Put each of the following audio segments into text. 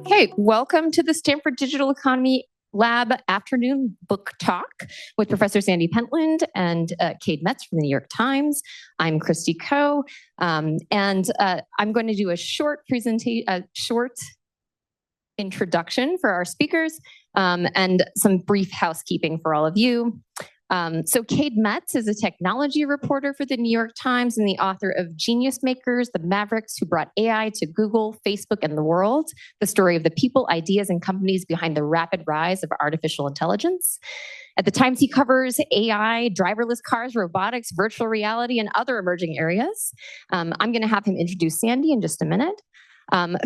Okay, welcome to the Stanford Digital Economy Lab afternoon book talk with Professor Sandy Pentland and Cade Metz from the New York Times. I'm Christy Coe, and I'm going to do a short introduction for our speakers and some brief housekeeping for all of you. So Cade Metz is a technology reporter for the New York Times and the author of Genius Makers, the Mavericks Who Brought AI to Google, Facebook, and the World, the story of the people, ideas, and companies behind the rapid rise of artificial intelligence. At the Times, he covers AI, driverless cars, robotics, virtual reality, and other emerging areas. I'm going to have him introduce Sandy in just a minute.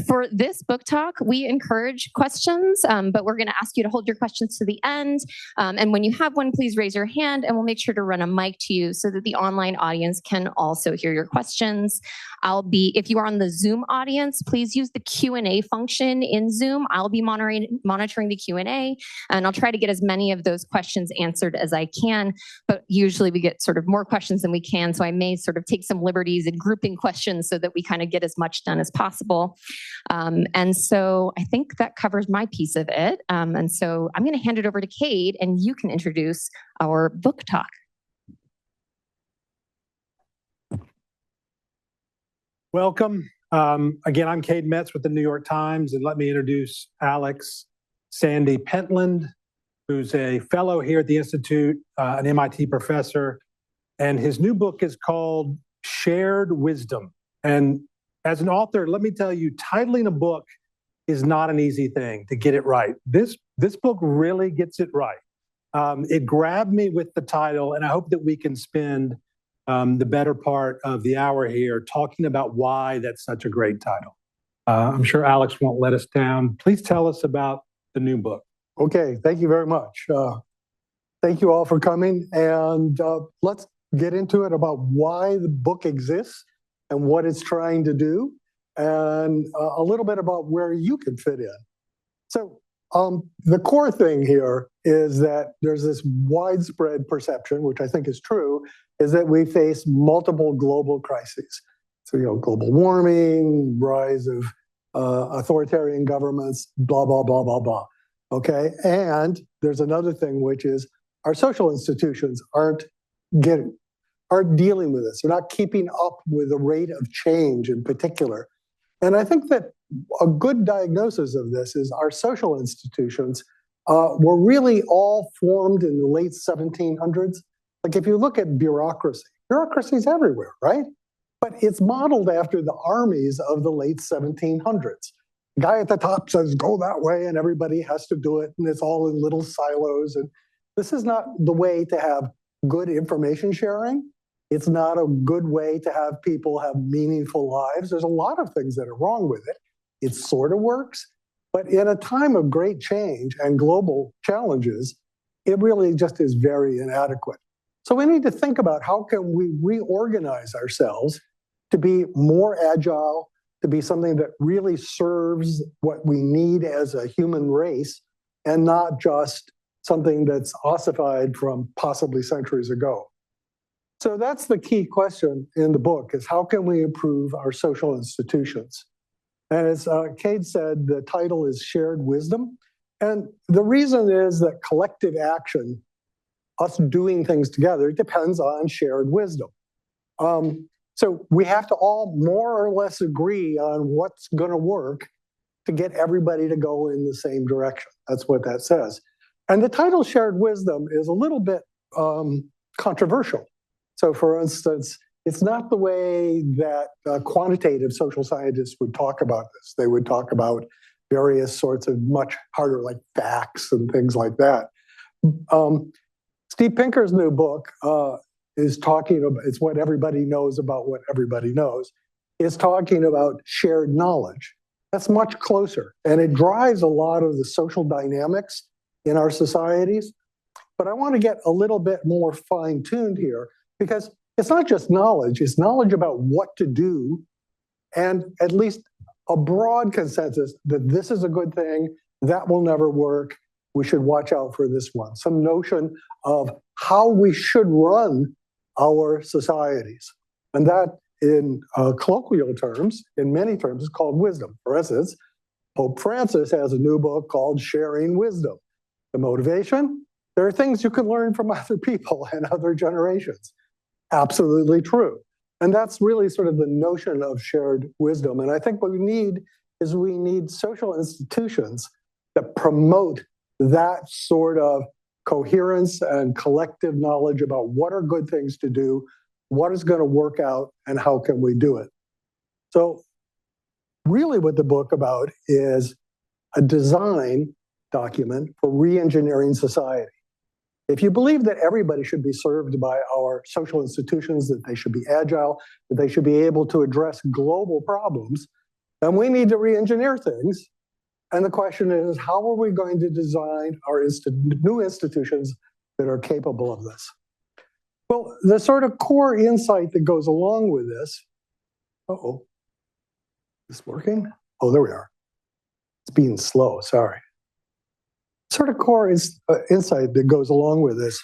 For this book talk, we encourage questions, but we're going to ask you to hold your questions to the end. And when you have one, please raise your hand and we'll make sure to run a mic to you so that the online audience can also hear your questions. If you are on the Zoom audience, please use the Q&A function in Zoom. I'll be monitoring the Q&A, and I'll try to get as many of those questions answered as I can, but usually we get sort of more questions than we can, so I may sort of take some liberties in grouping questions so that we kind of get as much done as possible. And so I think that covers my piece of it. And so I'm going to hand it over to Cade, and you can introduce our book talk. Welcome. Again, I'm Cade Metz with the New York Times, and let me introduce Alex Sandy Pentland, who's a fellow here at the Institute, an MIT professor, and his new book is called Shared Wisdom. And as an author, let me tell you, titling a book is not an easy thing to get it right. This book really gets it right. It grabbed me with the title, and I hope that we can spend the better part of the hour here talking about why that's such a great title. I'm sure Alex won't let us down. Please tell us about the new book. Okay, thank you very much. Thank you all for coming, and let's get into it about why the book exists and what it's trying to do, and a little bit about where you can fit in. So the core thing here is that there's this widespread perception, which I think is true, is that we face multiple global crises. So, global warming, rise of authoritarian governments, blah, blah, blah, blah, blah. Okay, and there's another thing, which is our social institutions aren't dealing with this. They're not keeping up with the rate of change in particular. And I think that a good diagnosis of this is our social institutions were really all formed in the late 1700s. Like if you look at bureaucracy is everywhere, right? But it's modeled after the armies of the late 1700s. The guy at the top says, go that way, and everybody has to do it, and it's all in little silos. And this is not the way to have good information sharing. It's not a good way to have people have meaningful lives. There's a lot of things that are wrong with it. It sort of works, but in a time of great change and global challenges, it really just is very inadequate. So we need to think about how can we reorganize ourselves to be more agile, to be something that really serves what we need as a human race, and not just something that's ossified from possibly centuries ago. So that's the key question in the book, is how can we improve our social institutions? And as Cade said, the title is Shared Wisdom. And the reason is that collective action, us doing things together, depends on shared wisdom. So we have to all more or less agree on what's going to work to get everybody to go in the same direction. That's what that says. And the title Shared Wisdom is a little bit controversial. So for instance, it's not the way that quantitative social scientists would talk about this. They would talk about various sorts of much harder, like facts and things like that. Steve Pinker's new book is talking about, it's what everybody knows about what everybody knows, is talking about shared knowledge. That's much closer, and it drives a lot of the social dynamics in our societies. But I want to get a little bit more fine-tuned here, because it's not just knowledge, it's knowledge about what to do, and at least a broad consensus that this is a good thing, that will never work, we should watch out for this one. Some notion of how we should run our societies. And that, in colloquial terms, in many terms, is called wisdom. For instance, Pope Francis has a new book called Sharing Wisdom. The motivation? There are things you can learn from other people and other generations. Absolutely true. And that's really sort of the notion of shared wisdom. And I think what we need is we need social institutions that promote that sort of coherence and collective knowledge about what are good things to do, what is going to work out, and how can we do it. So really what the book about is a design document for re-engineering society. If you believe that everybody should be served by our social institutions, that they should be agile, that they should be able to address global problems, then we need to re-engineer things. And the question is, how are we going to design our new institutions that are capable of this? Well, the sort of core insight that goes along with this, is this working? Oh, there we are. It's being slow, sorry. Sort of core insight that goes along with this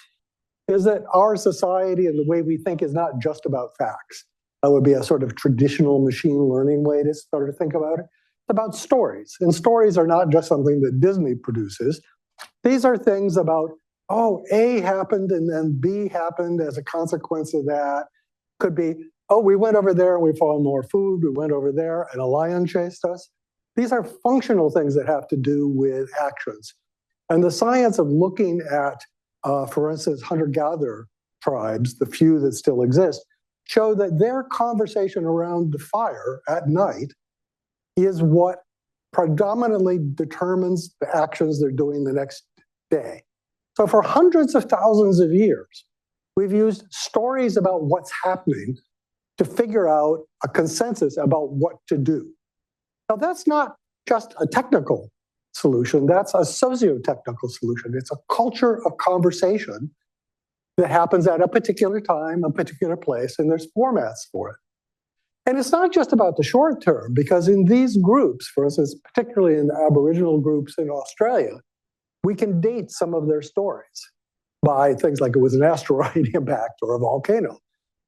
is that our society and the way we think is not just about facts. That would be a sort of traditional machine learning way to sort of think about it. It's about stories. And stories are not just something that Disney produces. These are things about, oh, A happened and then B happened as a consequence of that. Could be, oh, we went over there and we found more food. We went over there and a lion chased us. These are functional things that have to do with actions. And the science of looking at, for instance, hunter-gatherer tribes, the few that still exist, show that their conversation around the fire at night is what predominantly determines the actions they're doing the next day. So for hundreds of thousands of years, we've used stories about what's happening to figure out a consensus about what to do. Now, that's not just a technical solution, that's a socio-technical solution. It's a culture of conversation that happens at a particular time, a particular place, and there's formats for it. And it's not just about the short term, because in these groups, for instance, particularly in the Aboriginal groups in Australia, we can date some of their stories by things like it was an asteroid impact or a volcano.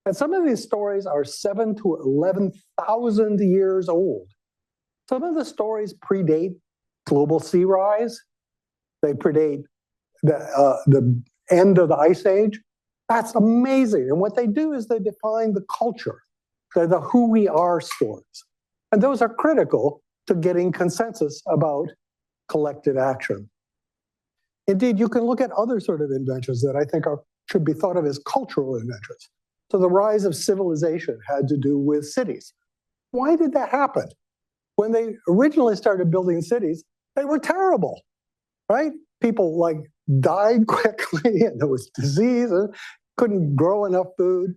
And some of these stories are 7,000 to 11,000 years old. Some of the stories predate global sea rise. They predate the end of the Ice Age. That's amazing. And what they do is they define the culture. They're the who we are stories. And those are critical to getting consensus about collective action. Indeed, you can look at other sort of inventions that I think should be thought of as cultural inventions. So the rise of civilization had to do with cities. Why did that happen? When they originally started building cities, they were terrible, right? People like died quickly and there was disease and couldn't grow enough food.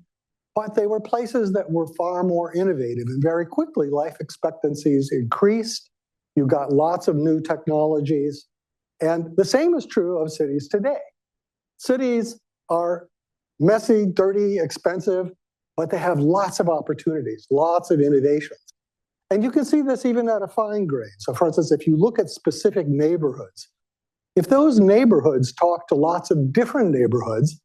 But they were places that were far more innovative, and very quickly life expectancies increased. You got lots of new technologies. And the same is true of cities today. Cities are messy, dirty, expensive, but they have lots of opportunities, lots of innovations. And you can see this even at a fine grain. So for instance, if you look at specific neighborhoods, if those neighborhoods talk to lots of different neighborhoods,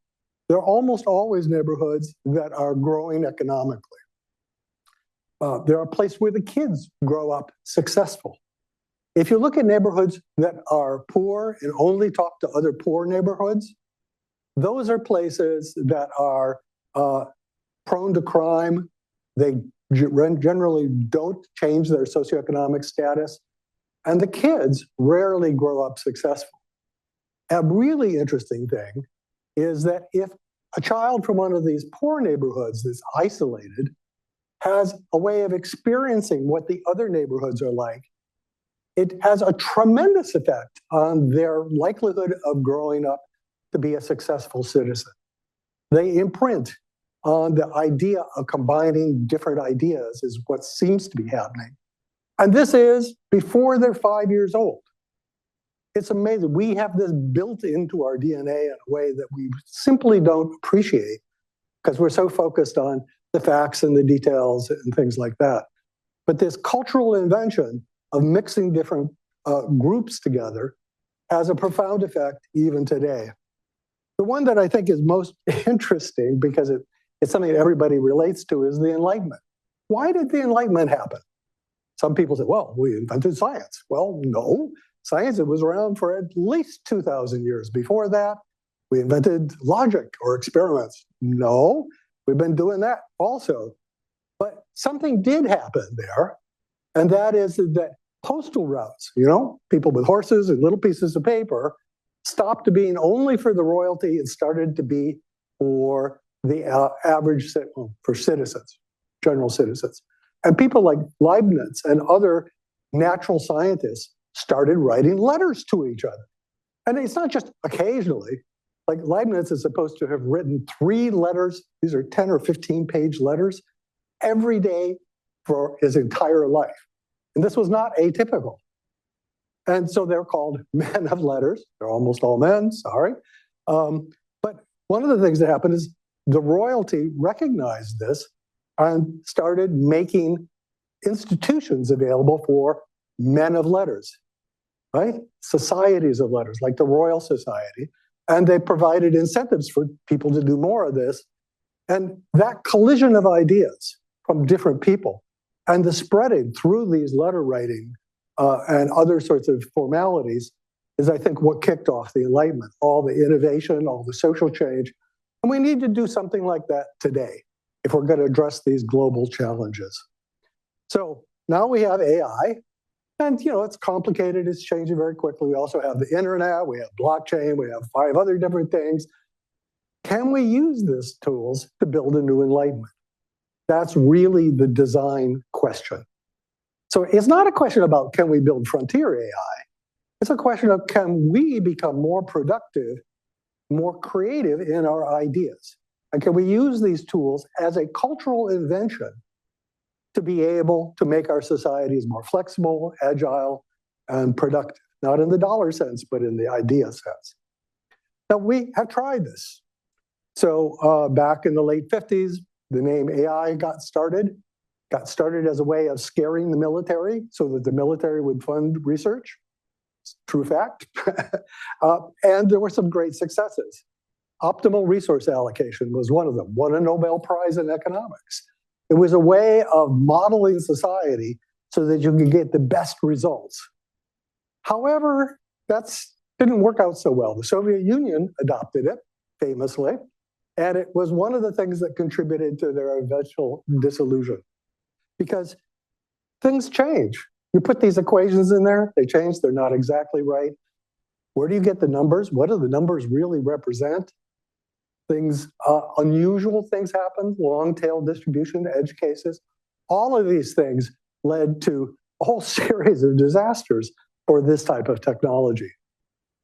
they're almost always neighborhoods that are growing economically. There are places where the kids grow up successful. If you look at neighborhoods that are poor and only talk to other poor neighborhoods, those are places that are prone to crime. They generally don't change their socioeconomic status, and the kids rarely grow up successful. A really interesting thing is that if a child from one of these poor neighborhoods that's isolated has a way of experiencing what the other neighborhoods are like, it has a tremendous effect on their likelihood of growing up to be a successful citizen. They imprint on the idea of combining different ideas is what seems to be happening. And this is before they're 5 years old. It's amazing. We have this built into our DNA in a way that we simply don't appreciate because we're so focused on the facts and the details and things like that. But this cultural invention of mixing different groups together has a profound effect even today. The one that I think is most interesting, because it's something that everybody relates to, is the Enlightenment. Why did the Enlightenment happen? Some people say, well, we invented science. Well, no, science, it was around for at least 2,000 years. Before that, we invented logic or experiments. No, we've been doing that also. But something did happen there, and that is that postal routes, people with horses and little pieces of paper, stopped being only for the royalty and started to be for the average, for citizens, general citizens. And people like Leibniz and other natural scientists started writing letters to each other. And it's not just occasionally. Like Leibniz is supposed to have written 3 letters. These are 10 or 15-page letters every day for his entire life. And this was not atypical. And so they're called men of letters. They're almost all men, sorry. But one of the things that happened is the royalty recognized this and started making institutions available for men of letters, right? Societies of letters, like the Royal Society. And they provided incentives for people to do more of this. And that collision of ideas from different people and the spreading through these letter writing and other sorts of formalities is, I think, what kicked off the Enlightenment, all the innovation, all the social change. And we need to do something like that today if we're going to address these global challenges. So now we have AI, and it's complicated, it's changing very quickly. We also have the internet, we have blockchain, we have 5 other different things. Can we use these tools to build a new Enlightenment? That's really the design question. So it's not a question about can we build frontier AI, it's a question of can we become more productive, more creative in our ideas? And can we use these tools as a cultural invention to be able to make our societies more flexible, agile, and productive? Not in the dollar sense, but in the idea sense. Now, we have tried this. So back in the late 50s, the name AI got started as a way of scaring the military so that the military would fund research. It's a true fact. And there were some great successes. Optimal resource allocation was one of them, won a Nobel Prize in economics. It was a way of modeling society so that you could get the best results. However, that didn't work out so well. The Soviet Union adopted it famously, and it was one of the things that contributed to their eventual dissolution. Because things change. You put these equations in there, they change, they're not exactly right. Where do you get the numbers? What do the numbers really represent? Unusual things happen, long tail distribution, edge cases. All of these things led to a whole series of disasters for this type of technology.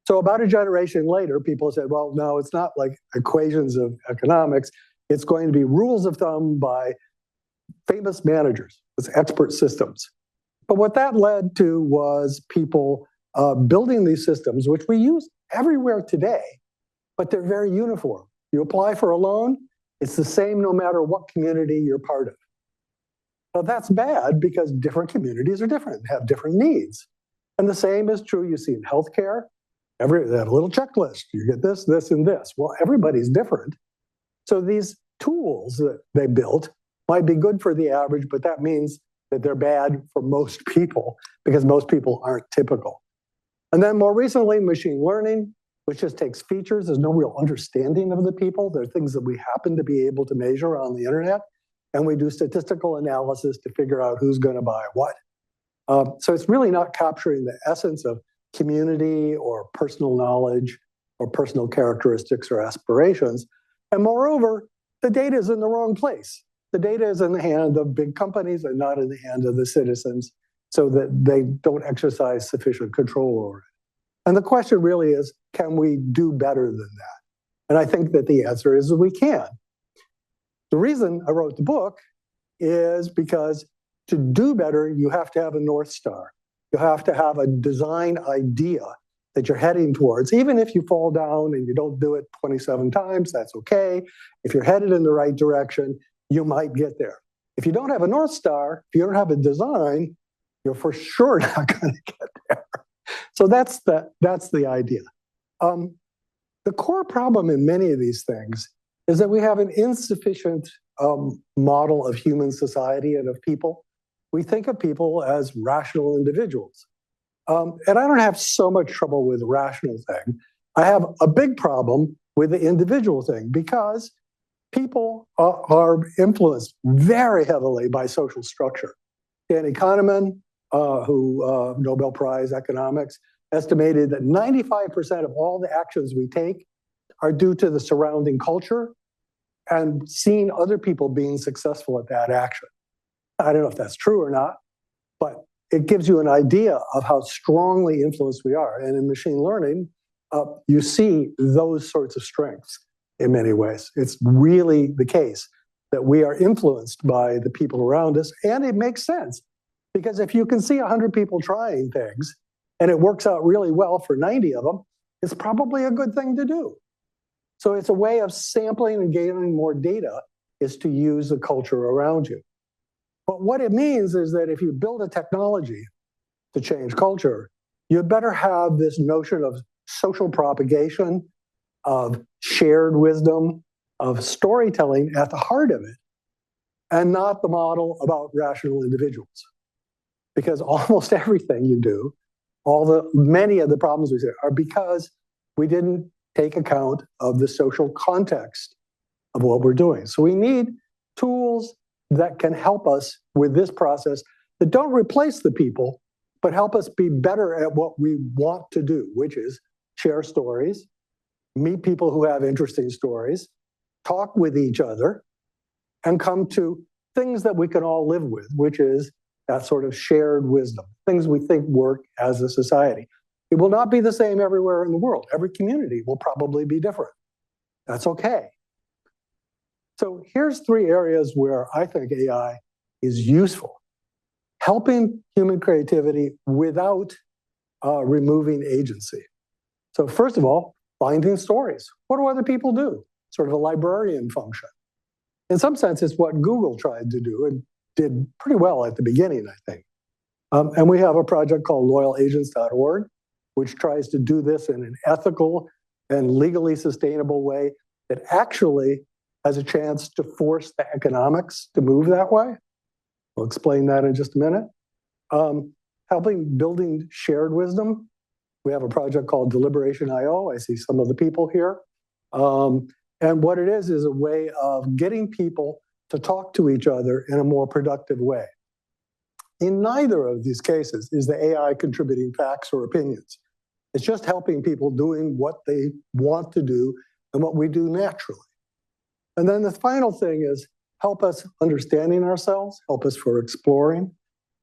So about a generation later, people said, well, no, it's not like equations of economics. It's going to be rules of thumb by famous managers. It's expert systems. But what that led to was people building these systems, which we use everywhere today, but they're very uniform. You apply for a loan, it's the same no matter what community you're part of. Now that's bad because different communities are different, have different needs. And the same is true you see in healthcare. They have a little checklist. You get this, this, and this. Well, everybody's different. So these tools that they built might be good for the average, but that means that they're bad for most people because most people aren't typical. And then more recently, machine learning, which just takes features. There's no real understanding of the people. There are things that we happen to be able to measure on the internet, and we do statistical analysis to figure out who's going to buy what. So it's really not capturing the essence of community or personal knowledge or personal characteristics or aspirations. And moreover, the data is in the wrong place. The data is in the hand of big companies and not in the hand of the citizens, so that they don't exercise sufficient control over it. And the question really is, can we do better than that? And I think that the answer is that we can. The reason I wrote the book is because to do better, you have to have a North Star. You have to have a design idea that you're heading towards. Even if you fall down and you don't do it 27 times, that's okay. If you're headed in the right direction, you might get there. If you don't have a North Star, if you don't have a design, you're for sure not going to get there. So that's the idea. The core problem in many of these things is that we have an insufficient model of human society and of people. we think of people as rational individuals. And I don't have so much trouble with the rational thing. I have a big problem with the individual thing because people are influenced very heavily by social structure. Danny Kahneman, who Nobel Prize economics, estimated that 95% of all the actions we take are due to the surrounding culture and seeing other people being successful at that action. I don't know if that's true or not, but it gives you an idea of how strongly influenced we are. And in machine learning, you see those sorts of strengths in many ways. It's really the case that we are influenced by the people around us, and it makes sense. Because if you can see 100 people trying things, and it works out really well for 90 of them, it's probably a good thing to do. So it's a way of sampling and gaining more data is to use the culture around you. But what it means is that if you build a technology to change culture, you better have this notion of social propagation, of shared wisdom, of storytelling at the heart of it, and not the model about rational individuals. Because almost everything you do, many of the problems we see are because we didn't take account of the social context of what we're doing. So we need tools that can help us with this process that don't replace the people, but help us be better at what we want to do, which is share stories, meet people who have interesting stories, talk with each other, and come to things that we can all live with, which is that sort of shared wisdom, things we think work as a society. It will not be the same everywhere in the world. Every community will probably be different. That's okay. So here's 3 areas where I think AI is useful. Helping human creativity without removing agency. So first of all, finding stories. What do other people do? Sort of a librarian function. In some sense, it's what Google tried to do and did pretty well at the beginning, I think. And we have a project called loyalagents.org, which tries to do this in an ethical and legally sustainable way that actually has a chance to force the economics to move that way. I'll explain that in just a minute. Helping building shared wisdom. We have a project called Deliberation.io. I see some of the people here. And what it is a way of getting people to talk to each other in a more productive way. In neither of these cases is the AI contributing facts or opinions. It's just helping people doing what they want to do and what we do naturally. And then the final thing is help us understanding ourselves, help us for exploring.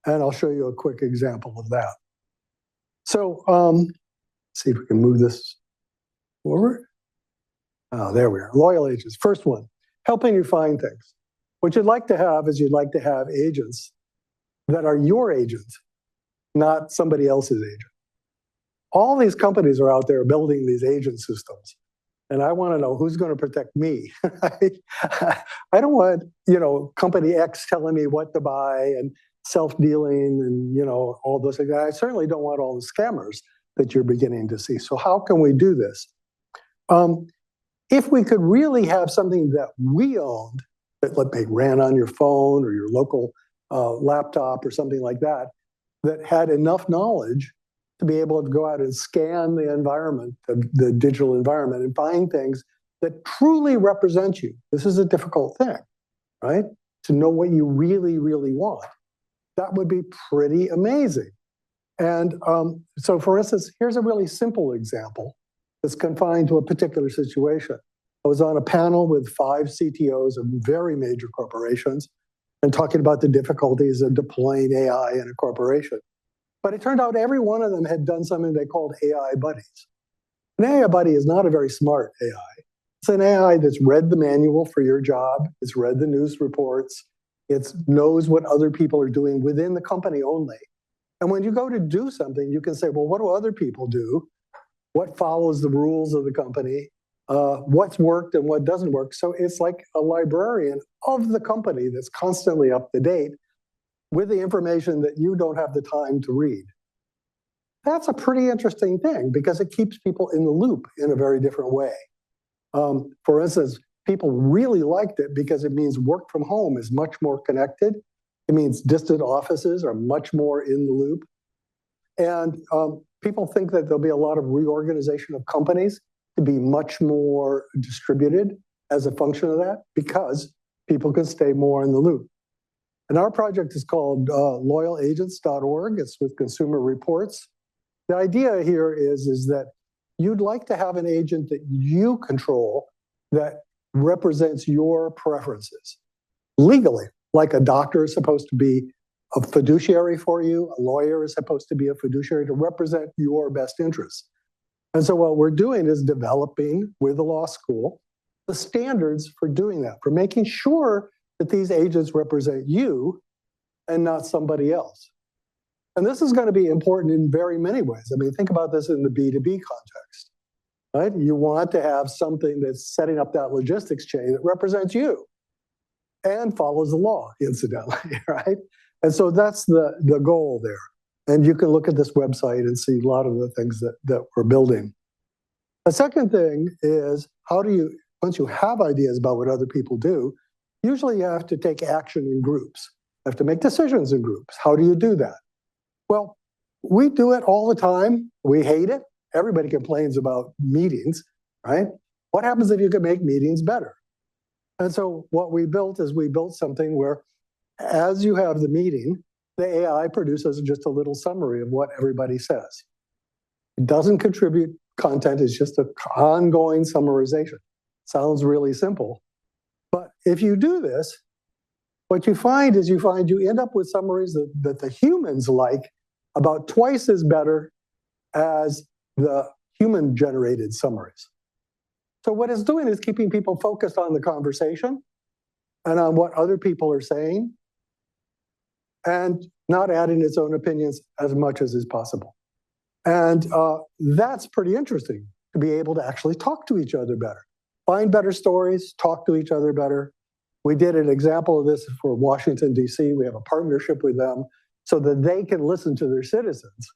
And I'll show you a quick example of that. So see if we can move this forward. Oh, there we are. Loyal agents. First one, helping you find things. What you'd like to have is you'd like to have agents that are your agent, not somebody else's agent. All these companies are out there building these agent systems. And I want to know who's going to protect me. I don't want, company X telling me what to buy and self-dealing and, all those things. I certainly don't want all the scammers that you're beginning to see. So how can we do this? If we could really have something that we owned, that let's say ran on your phone or your local laptop or something like that, that had enough knowledge to be able to go out and scan the environment, the digital environment, and find things that truly represent you. This is a difficult thing, right? To know what you really, really want. That would be pretty amazing. And so for instance, here's a really simple example that's confined to a particular situation. I was on a panel with 5 CTOs of very major corporations and talking about the difficulties of deploying AI in a corporation. But it turned out every one of them had done something they called AI buddies. An AI buddy is not a very smart AI. It's an AI that's read the manual for your job. It's read the news reports. It knows what other people are doing within the company only. And when you go to do something, you can say, well, what do other people do? What follows the rules of the company? What's worked and what doesn't work. So it's like a librarian of the company that's constantly up to date with the information that you don't have the time to read. That's a pretty interesting thing because it keeps people in the loop in a very different way. For instance, people really liked it because it means work from home is much more connected. It means distant offices are much more in the loop. And people think that there'll be a lot of reorganization of companies to be much more distributed as a function of that, because people can stay more in the loop. And our project is called loyalagents.org. It's with Consumer Reports. The idea here is that you'd like to have an agent that you control that represents your preferences legally, like a doctor is supposed to be a fiduciary for you, a lawyer is supposed to be a fiduciary to represent your best interests. And so what we're doing is developing with the law school the standards for doing that, for making sure that these agents represent you and not somebody else. And this is going to be important in very many ways. I mean, think about this in the B2B context, right? You want to have something that's setting up that logistics chain that represents you and follows the law, incidentally, right? And so that's the goal there. And you can look at this website and see a lot of the things that we're building. The second thing is, how do you, once you have ideas about what other people do, usually you have to take action in groups. You have to make decisions in groups. How do you do that? Well, we do it all the time. We hate it. Everybody complains about meetings, right? What happens if you can make meetings better? And so what we built is we built something where as you have the meeting, the AI produces just a little summary of what everybody says. It doesn't contribute content, it's just an ongoing summarization. Sounds really simple. But if you do this, what you find is you end up with summaries that the humans like about twice as better as the human-generated summaries. So what it's doing is keeping people focused on the conversation and on what other people are saying, and not adding its own opinions as much as is possible. And that's pretty interesting, to be able to actually talk to each other better, find better stories, talk to each other better. We did an example of this for Washington, D.C. We have a partnership with them so that they can listen to their citizens,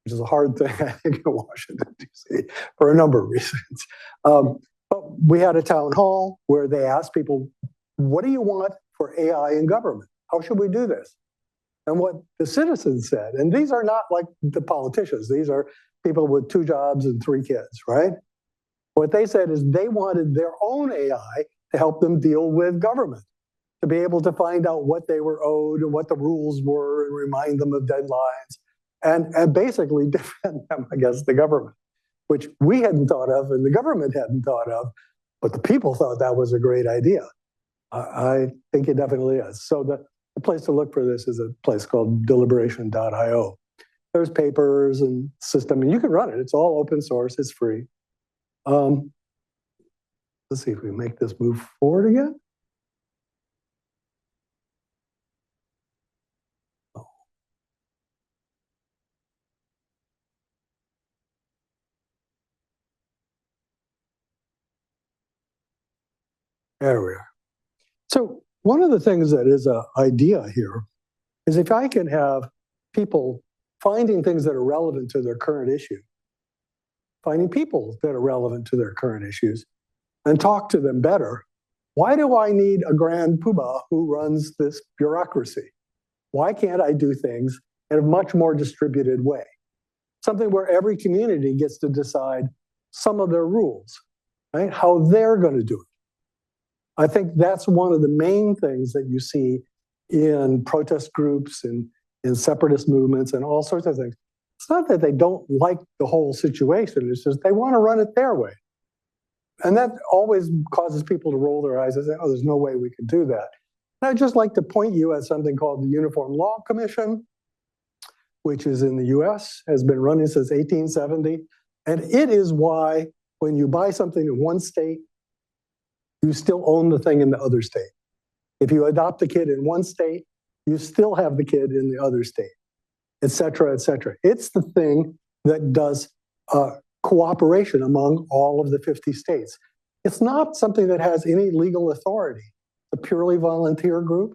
which is a hard thing, I think, in Washington, D.C., for a number of reasons. But we had a town hall where they asked people, what do you want for AI in government? How should we do this? And what the citizens said, and these are not like the politicians, these are people with 2 jobs and 3 kids, right? What they said is they wanted their own AI to help them deal with government, to be able to find out what they were owed and what the rules were and remind them of deadlines and basically defend them against the government, which we hadn't thought of and the government hadn't thought of, but the people thought that was a great idea. I think it definitely is. So the place to look for this is a place called deliberation.io. There's papers and system, and you can run it. It's all open source. It's free. Let's see if we make this move forward again. Oh. There we are. So one of the things that is an idea here is if I can have people finding things that are relevant to their current issue, finding people that are relevant to their current issues, and talk to them better. Why do I need a grand poobah who runs this bureaucracy? Why can't I do things in a much more distributed way? Something where every community gets to decide some of their rules, right? How they're going to do it. I think that's one of the main things that you see in protest groups and in separatist movements and all sorts of things. It's not that they don't like the whole situation, it's just they want to run it their way. And that always causes people to roll their eyes and say, oh, there's no way we could do that. And I'd just like to point you at something called the Uniform Law Commission, which is in the US, has been running since 1870. And it is why when you buy something in one state, you still own the thing in the other state. If you adopt a kid in one state, you still have the kid in the other state, et cetera, et cetera. It's the thing that does cooperation among all of the 50 states. It's not something that has any legal authority. It's a purely volunteer group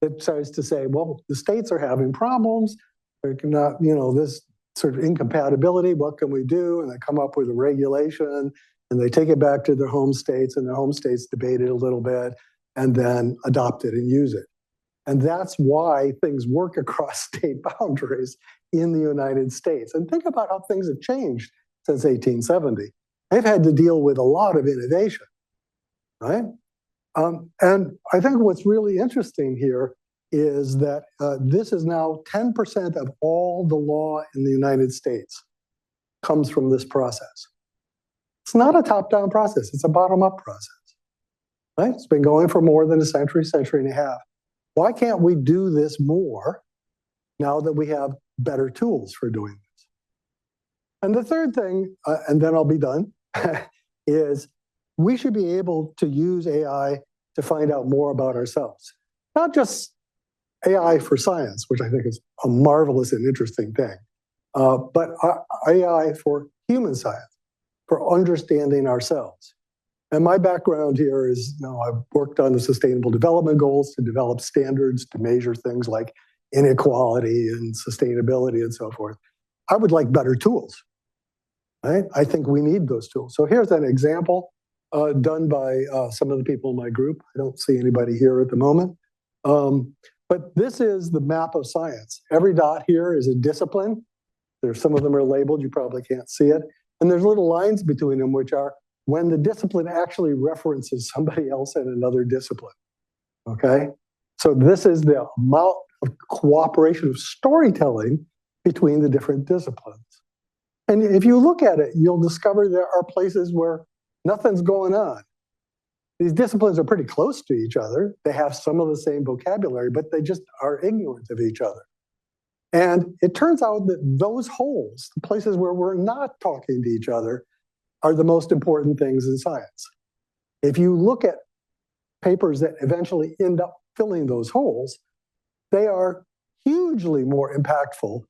that tries to say, well, the states are having problems. They cannot, this sort of incompatibility, what can we do? And they come up with a regulation and they take it back to their home states and their home states debate it a little bit and then adopt it and use it. And that's why things work across state boundaries in the United States. And think about how things have changed since 1870. They've had to deal with a lot of innovation, right? And I think what's really interesting here is that this is now 10% of all the law in the United States comes from this process. It's not a top-down process, it's a bottom-up process, right? It's been going for more than a century, century and a half. Why can't we do this more now that we have better tools for doing this? And the third thing, and then I'll be done, is we should be able to use AI to find out more about ourselves. Not just AI for science, which I think is a marvelous and interesting thing, but AI for human science, for understanding ourselves. And my background here is, I've worked on the Sustainable Development Goals to develop standards to measure things like inequality and sustainability and so forth. I would like better tools, right? I think we need those tools. So here's an example done by some of the people in my group. I don't see anybody here at the moment. But this is the map of science. Every dot here is a discipline. Some of them are labeled, you probably can't see it. And there's little lines between them, which are when the discipline actually references somebody else in another discipline, okay? So this is the amount of cooperation of storytelling between the different disciplines. And if you look at it, you'll discover there are places where nothing's going on. These disciplines are pretty close to each other. They have some of the same vocabulary, but they just are ignorant of each other. And it turns out that those holes, the places where we're not talking to each other, are the most important things in science. If you look at papers that eventually end up filling those holes, they are hugely more impactful,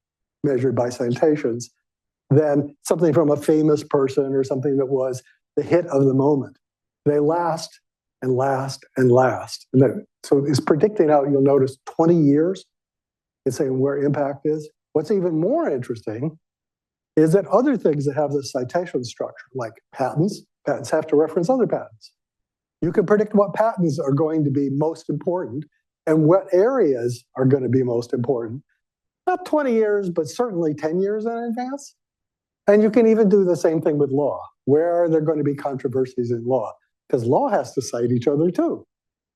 measured by citations, than something from a famous person or something that was the hit of the moment. They last and last and last. So it's predicting out, you'll notice, 20 years. It's saying where impact is. What's even more interesting is that other things that have this citation structure, like patents have to reference other patents. You can predict what patents are going to be most important and what areas are going to be most important. Not 20 years, but certainly 10 years in advance. And you can even do the same thing with law. Where are there going to be controversies in law? Because law has to cite each other too.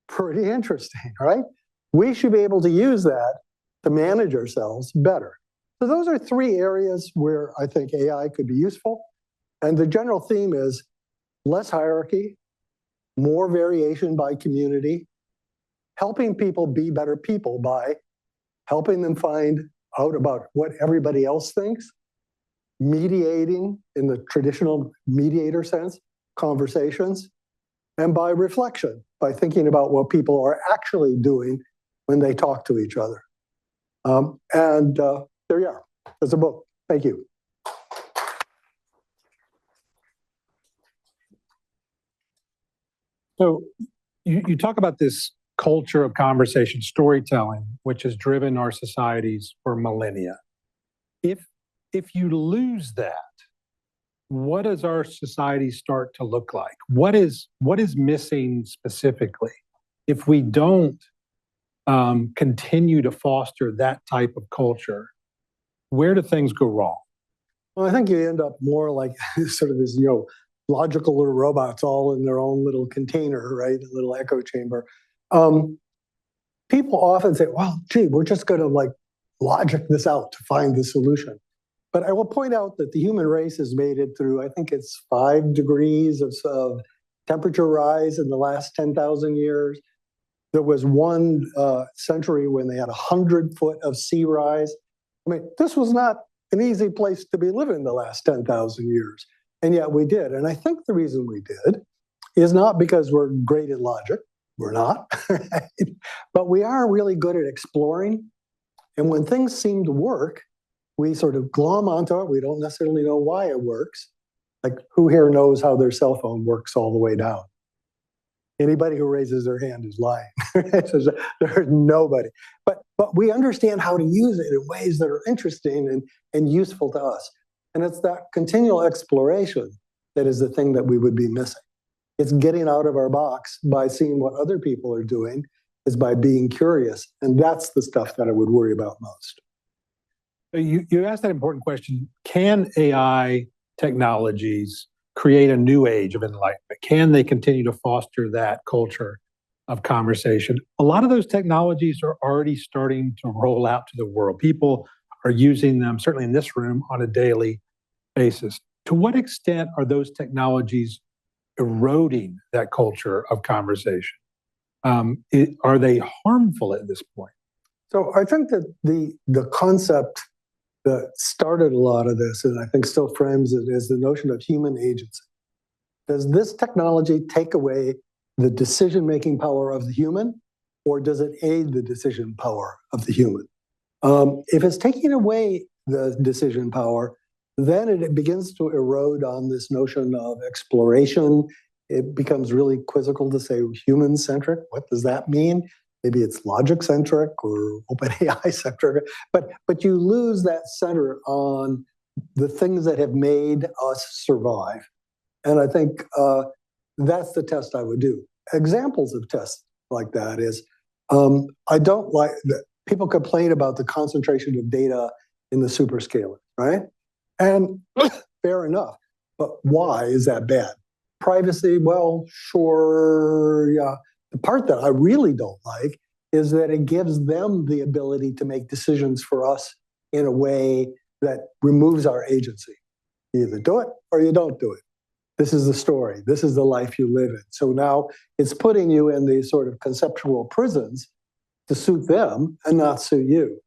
Pretty interesting, right? We should be able to use that to manage ourselves better. So those are three areas where I think AI could be useful. And the general theme is less hierarchy, more variation by community, helping people be better people by helping them find out about what everybody else thinks, mediating in the traditional mediator sense, conversations, and by reflection, by thinking about what people are actually doing when they talk to each other. There you are. There's a book. Thank you. So you talk about this culture of conversation storytelling, which has driven our societies for millennia. If you lose that, what does our society start to look like? What is missing specifically if we don't continue to foster that type of culture? Where do things go wrong? Well, I think you end up more like sort of this, logical little robots all in their own little container, right? A little echo chamber. People often say, well, gee, we're just going to logic this out to find the solution. But I will point out that the human race has made it through, I think it's 5 degrees of temperature rise in the last 10,000 years. There was one century when they had 100 foot of sea rise. I mean, this was not an easy place to be living the last 10,000 years. And yet we did. And I think the reason we did is not because we're great at logic. We're not. But we are really good at exploring. And when things seem to work, we sort of glom onto it. We don't necessarily know why it works. Like, who here knows how their cell phone works all the way down? Anybody who raises their hand is lying. There's nobody. But we understand how to use it in ways that are interesting and useful to us. And it's that continual exploration that is the thing that we would be missing. It's getting out of our box by seeing what other people are doing is by being curious. And that's the stuff that I would worry about most. You asked that important question. Can AI technologies create a new age of enlightenment? Can they continue to foster that culture of conversation? A lot of those technologies are already starting to roll out to the world. People are using them, certainly in this room, on a daily basis. To what extent are those technologies eroding that culture of conversation? Are they harmful at this point? So I think that the concept that started a lot of this, and I think still frames it, is the notion of human agency. Does this technology take away the decision-making power of the human, or does it aid the decision power of the human? If it's taking away the decision power, then it begins to erode on this notion of exploration. It becomes really quizzical to say human-centric. What does that mean? Maybe it's logic-centric or OpenAI-centric, but you lose that center on the things that have made us survive. And I think that's the test I would do. Examples of tests like that is, I don't like that people complain about the concentration of data in the superscaler, right? And fair enough, but why is that bad? Privacy, well, sure, yeah. The part that I really don't like is that it gives them the ability to make decisions for us in a way that removes our agency. You either do it or you don't do it. This is the story. This is the life you live in. So now it's putting you in these sort of conceptual prisons to suit them and not suit you.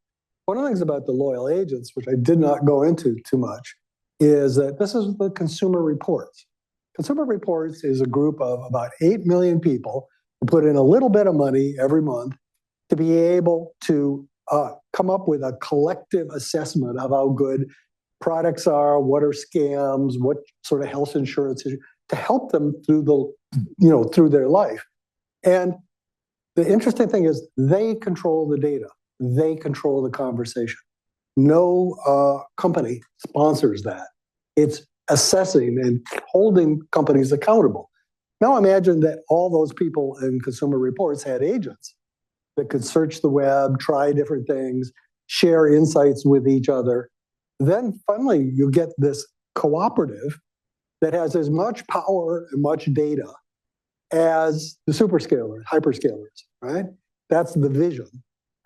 One of the things about the loyal agents, which I did not go into too much, is that this is the Consumer Reports. Consumer Reports is a group of about 8 million people who put in a little bit of money every month to be able to come up with a collective assessment of how good products are, what are scams, what sort of health insurance is, to help them through through their life. And the interesting thing is they control the data. They control the conversation. No company sponsors that. It's assessing and holding companies accountable. Now imagine that all those people in Consumer Reports had agents that could search the web, try different things, share insights with each other. Then finally you get this cooperative that has as much power and much data as the superscalers, hyperscalers, right? That's the vision.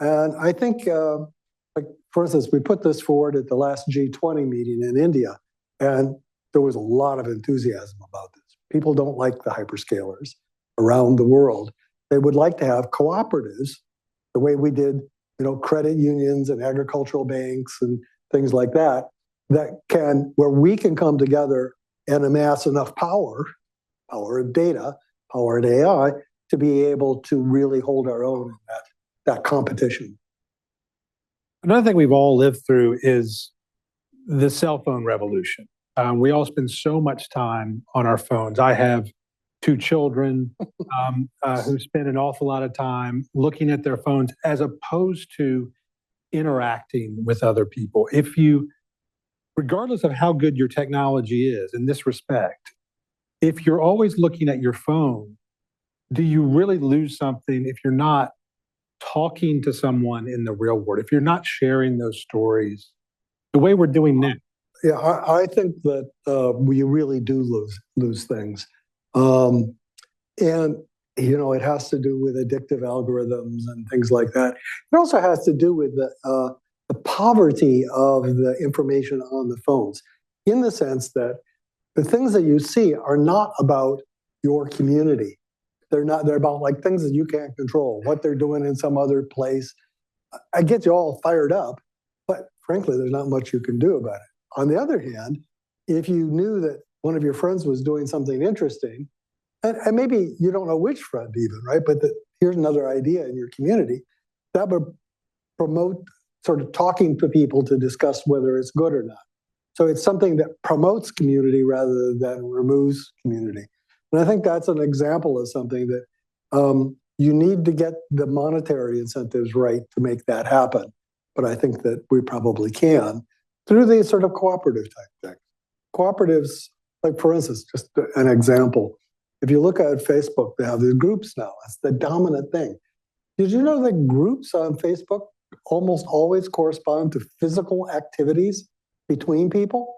And I think, like for instance, we put this forward at the last G20 meeting in India, and there was a lot of enthusiasm about this. People don't like the hyperscalers around the world. They would like to have cooperatives, the way we did, credit unions and agricultural banks and things like that, where we can come together and amass enough power of data, power of AI, to be able to really hold our own in that competition. Another thing we've all lived through is the cell phone revolution. We all spend so much time on our phones. I have 2 children who spend an awful lot of time looking at their phones as opposed to interacting with other people. Regardless of how good your technology is in this respect, if you're always looking at your phone, do you really lose something if you're not talking to someone in the real world, if you're not sharing those stories the way we're doing now? Yeah, I think that we really do lose things. And, it has to do with addictive algorithms and things like that. It also has to do with the poverty of the information on the phones, in the sense that the things that you see are not about your community. They're about like things that you can't control, what they're doing in some other place. I get you all fired up, but frankly, there's not much you can do about it. On the other hand, if you knew that one of your friends was doing something interesting, and maybe you don't know which friend even, right? But here's another idea in your community, that would promote sort of talking to people to discuss whether it's good or not. So it's something that promotes community rather than removes community. And I think that's an example of something that you need to get the monetary incentives right to make that happen. But I think that we probably can through these sort of cooperative type things. Cooperatives, like for instance, just an example, if you look at Facebook, they have these groups now. That's the dominant thing. Did you know that groups on Facebook almost always correspond to physical activities between people?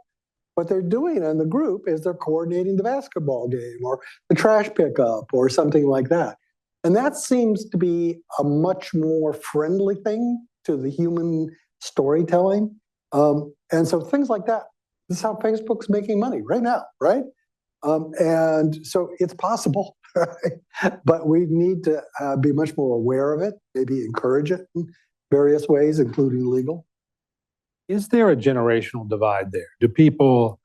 What they're doing in the group is they're coordinating the basketball game or the trash pickup or something like that. And that seems to be a much more friendly thing to the human storytelling. And so things like that, this is how Facebook's making money right now, right? And so it's possible, right? But we need to be much more aware of it, maybe encourage it in various ways, including legal. Is there a generational divide there? Do people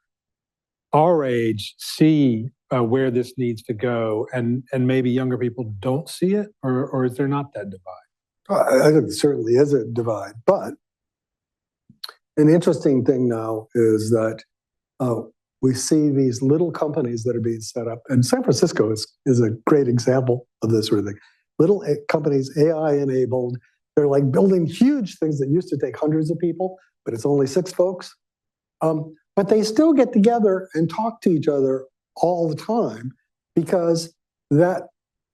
our age see where this needs to go, and maybe younger people don't see it, or is there not that divide? I think there certainly is a divide, but an interesting thing now is that we see these little companies that are being set up, and San Francisco is a great example of this sort of thing. Little companies, AI enabled, they're like building huge things that used to take hundreds of people, but it's only 6 folks. But they still get together and talk to each other all the time because that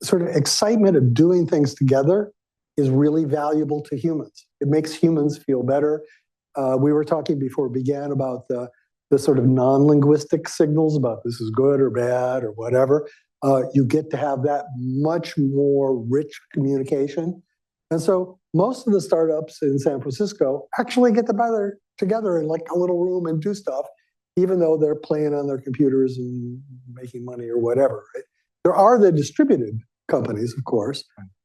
sort of excitement of doing things together is really valuable to humans. It makes humans feel better. We were talking before we began about the sort of non-linguistic signals about this is good or bad or whatever. You get to have that much more rich communication. And so most of the startups in San Francisco actually get together in like a little room and do stuff, even though they're playing on their computers and making money or whatever. Right? There are the distributed companies, of course,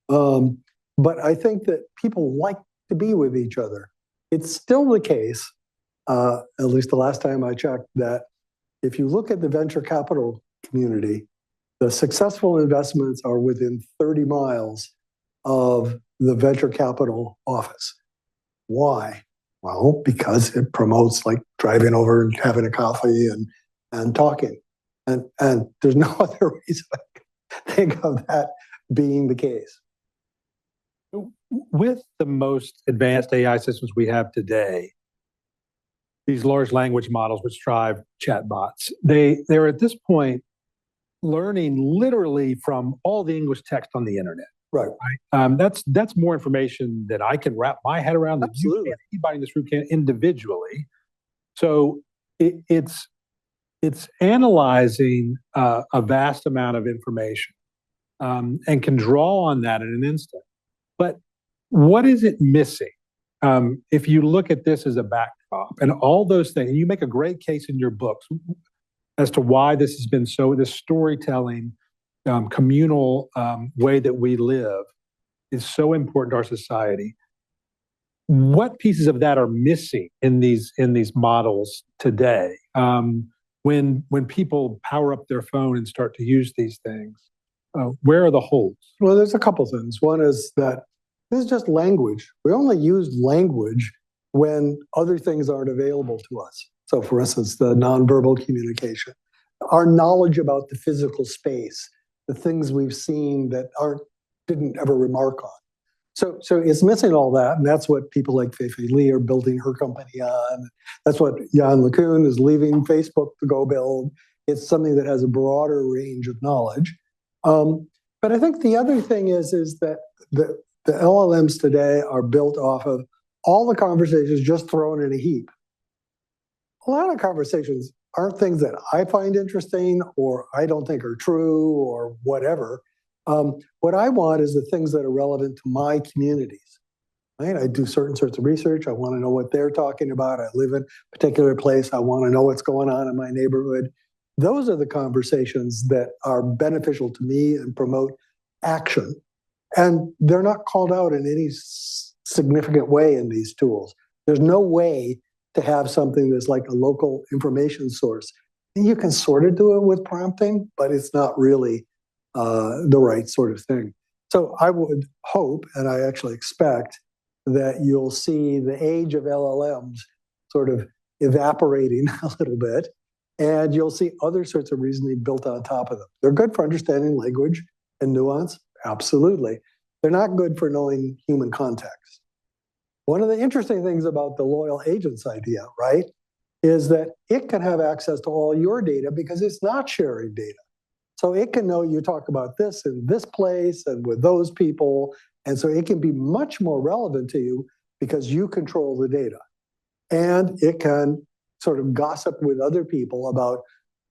but I think that people like to be with each other. It's still the case, at least the last time I checked, that if you look at the venture capital community, the successful investments are within 30 miles of the venture capital office. Why? Well, because it promotes like driving over and having a coffee and talking. And there's no other reason I can think of that being the case. With the most advanced AI systems we have today, these large language models which drive chatbots, they're at this point learning literally from all the English text on the internet. Right. That's more information that I can wrap my head around that you can't, anybody in this room can individually. So it's analyzing a vast amount of information and can draw on that in an instant. But what is it missing? If you look at this as a backdrop and all those things, and you make a great case in your books as to why this has been so, this storytelling, communal way that we live is so important to our society. What pieces of that are missing in these models today? When people power up their phone and start to use these things, where are the holes? Well, there's a couple things. One is that this is just language. We only use language when other things aren't available to us. So, for instance, the nonverbal communication, our knowledge about the physical space, the things we've seen that didn't ever remark on. So it's missing all that, and that's what people like Faculty Lead are building her company on. That's what Jan LeCun is leaving Facebook to go build. It's something that has a broader range of knowledge. But I think the other thing is that the LLMs today are built off of all the conversations just thrown in a heap. A lot of conversations aren't things that I find interesting or I don't think are true or whatever. What I want is the things that are relevant to my communities. Right? I do certain sorts of research. I want to know what they're talking about. I live in a particular place. I want to know what's going on in my neighborhood. Those are the conversations that are beneficial to me and promote action. And they're not called out in any significant way in these tools. There's no way to have something that's like a local information source. You can sort of do it with prompting, but it's not really the right sort of thing. So I would hope, and I actually expect, that you'll see the age of LLMs sort of evaporating a little bit, and you'll see other sorts of reasoning built on top of them. They're good for understanding language and nuance, absolutely. They're not good for knowing human context. One of the interesting things about the loyal agents idea, right, is that it can have access to all your data because it's not sharing data. So it can know you talk about this in this place and with those people And so it can be much more relevant to you because you control the data. And it can sort of gossip with other people about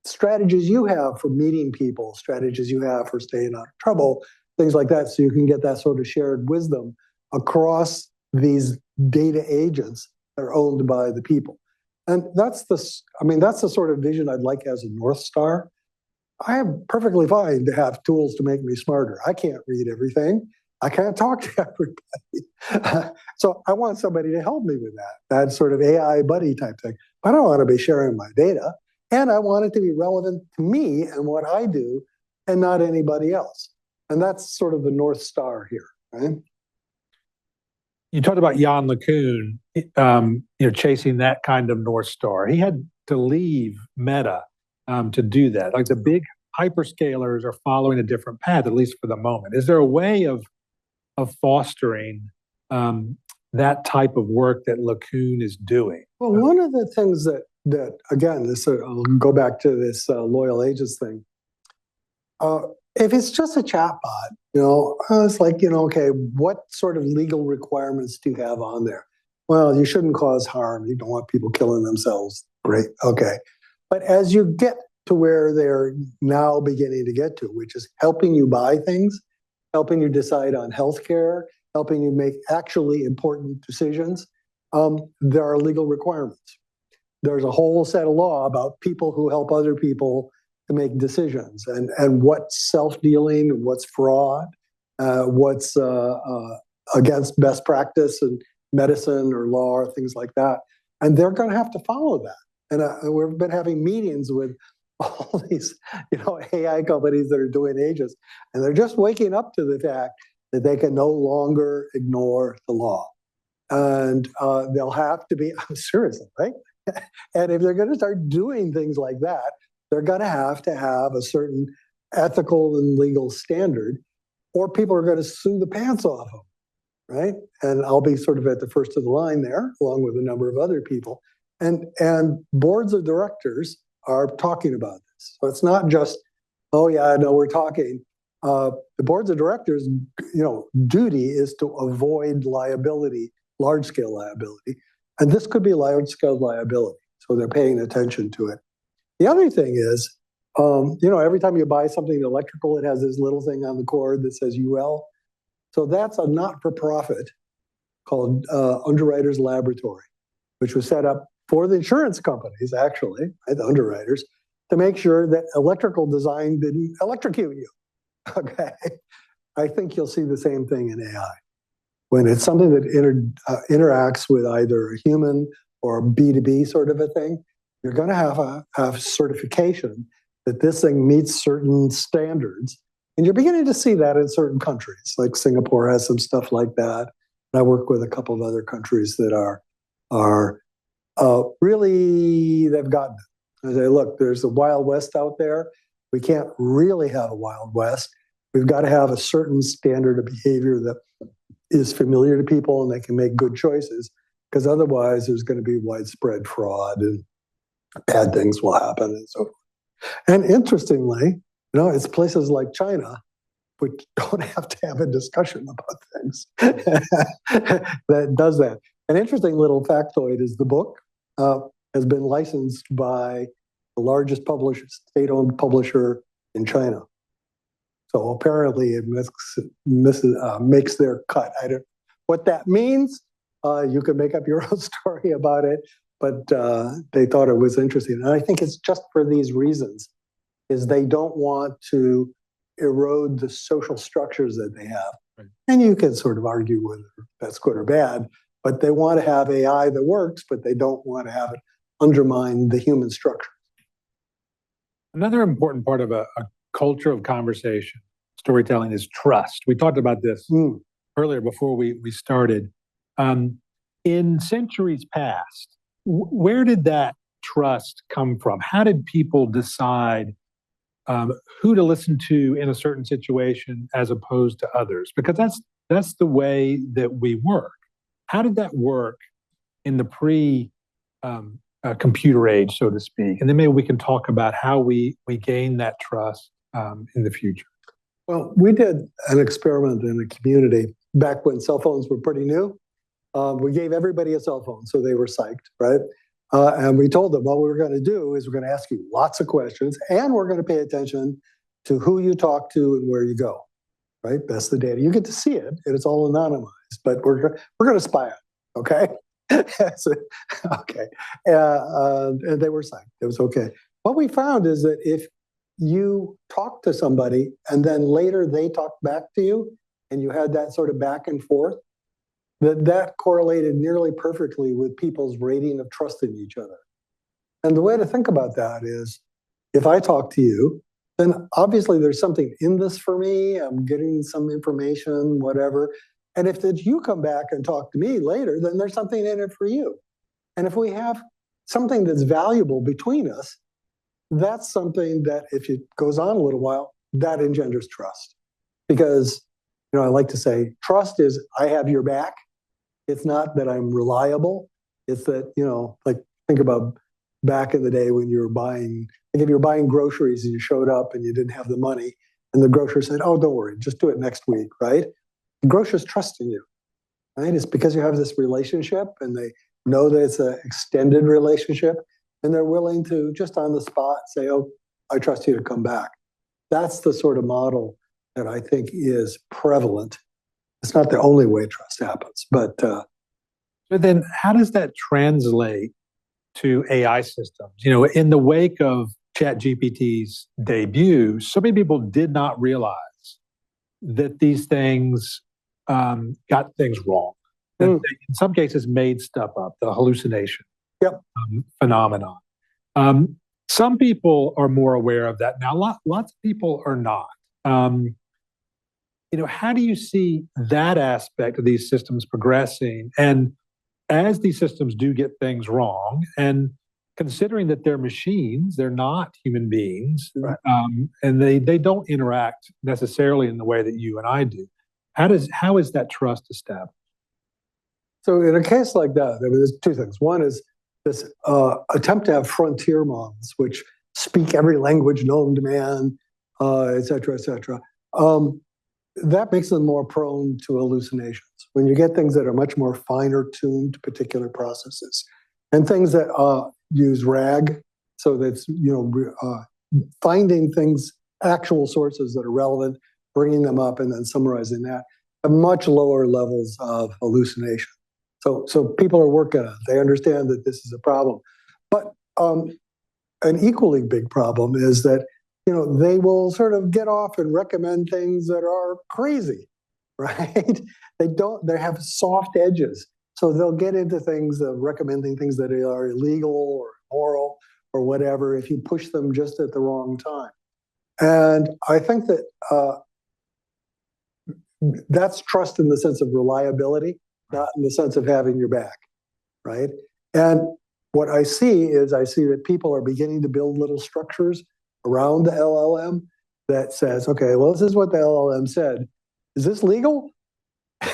strategies you have for meeting people, strategies you have for staying out of trouble, things like that. So you can get that sort of shared wisdom across these data agents that are owned by the people. And that's the sort of vision I'd like as a North Star. I am perfectly fine to have tools to make me smarter. I can't read everything. I can't talk to everybody. So I want somebody to help me with that sort of AI buddy type thing. I don't want to be sharing my data, and I want it to be relevant to me and what I do and not anybody else. And that's sort of the North Star here, right? You talked about Jan LeCun, chasing that kind of North Star. He had to leave Meta to do that. Like the big hyperscalers are following a different path, at least for the moment. Is there a way of fostering that type of work that LeCun is doing? Well, one of the things that again, I'll go back to this loyal agents thing. If it's just a chatbot, it's like, okay, what sort of legal requirements do you have on there? Well, you shouldn't cause harm. You don't want people killing themselves. Great. Okay. But as you get to where they're now beginning to get to, which is helping you buy things, helping you decide on healthcare, helping you make actually important decisions, there are legal requirements. There's a whole set of law about people who help other people to make decisions, and what's self-dealing, and what's fraud, what's against best practice in medicine or law or things like that. And they're going to have to follow that. And we've been having meetings with all these, AI companies that are doing agents, and they're just waking up to the fact that they can no longer ignore the law. And they'll have to be, I'm serious, right? And if they're going to start doing things like that, they're going to have a certain ethical and legal standard, or people are going to sue the pants off them, right? And I'll be sort of at the first of the line there, along with a number of other people. And boards of directors are talking about this. So it's not just, oh yeah, no, we're talking. The boards of directors, duty is to avoid liability, large-scale liability. And this could be large-scale liability. So they're paying attention to it. The other thing is, every time you buy something electrical, it has this little thing on the cord that says UL. So that's a not-for-profit called Underwriters Laboratory, which was set up for the insurance companies, actually, the underwriters, to make sure that electrical design didn't electrocute you. Okay. I think you'll see the same thing in AI. When it's something that interacts with either a human or a B2B sort of a thing, you're going to have certification that this thing meets certain standards. And you're beginning to see that in certain countries, like Singapore has some stuff like that. And I work with a couple of other countries that are really, they've gotten it. They say, look, there's a Wild West out there. We can't really have a Wild West. We've got to have a certain standard of behavior that is familiar to people and they can make good choices, because otherwise there's going to be widespread fraud and bad things will happen and so forth. And interestingly, it's places like China which don't have to have a discussion about things that does that. An interesting little factoid is the book has been licensed by the largest state-owned publisher in China. So apparently it makes their cut. I don't what that means. You can make up your own story about it, but they thought it was interesting. And I think it's just for these reasons, is they don't want to erode the social structures that they have. Right. And you can sort of argue whether that's good or bad, but they want to have AI that works, but they don't want to have it undermine the human structure. Another important part of a culture of conversation, storytelling, is trust. We talked about this earlier before we started. In centuries past, where did that trust come from? How did people decide who to listen to in a certain situation as opposed to others? Because that's the way that we work. How did that work in the pre-computer age, so to speak? And then maybe we can talk about how we gain that trust in the future. Well, we did an experiment in a community back when cell phones were pretty new. We gave everybody a cell phone, so they were psyched, right? And we told them what we were going to do is we're going to ask you lots of questions, and we're going to pay attention to who you talk to and where you go, right? That's the data. You get to see it, and it's all anonymized, but we're going to spy on it, okay? So, okay. And they were psyched. It was okay. What we found is that if you talk to somebody and then later they talk back to you, and you had that sort of back and forth, that correlated nearly perfectly with people's rating of trust in each other. And the way to think about that is, if I talk to you, then obviously there's something in this for me. I'm getting some information, whatever. And if you come back and talk to me later, then there's something in it for you. And if we have something that's valuable between us, that's something that if it goes on a little while, that engenders trust. Because, I like to say, trust is I have your back. It's not that I'm reliable. It's that, like think about back in the day when you were buying, if you were buying groceries and you showed up and you didn't have the money and the grocer said, oh, don't worry, just do it next week, right? The grocer's trusting you, right? It's because you have this relationship and they know that it's an extended relationship and they're willing to just on the spot say, oh, I trust you to come back. That's the sort of model that I think is prevalent. It's not the only way trust happens, but. So then how does that translate to AI systems? In the wake of ChatGPT's debut, so many people did not realize that these things got things wrong. That they, in some cases, made stuff up, the hallucination phenomenon. Some people are more aware of that now. Lots of people are not. How do you see that aspect of these systems progressing? And as these systems do get things wrong, and considering that they're machines, they're not human beings, right. And they don't interact necessarily in the way that you and I do. How is that trust established? So in a case like that, there's two things. One is this attempt to have frontier models, which speak every language known to man, et cetera, et cetera. That makes them more prone to hallucinations. When you get things that are much more finer tuned to particular processes, and things that use RAG, so that's finding things, actual sources that are relevant, bringing them up, and then summarizing that, have much lower levels of hallucination. So people are working on it. They understand that this is a problem, but an equally big problem is that they will sort of get off and recommend things that are crazy, right? They have soft edges. So they'll get into things of recommending things that are illegal or immoral or whatever if you push them just at the wrong time. And I think that that's trust in the sense of reliability, not in the sense of having your back, right? And what I see that people are beginning to build little structures around the LLM that says, okay, well, this is what the LLM said. Is this legal?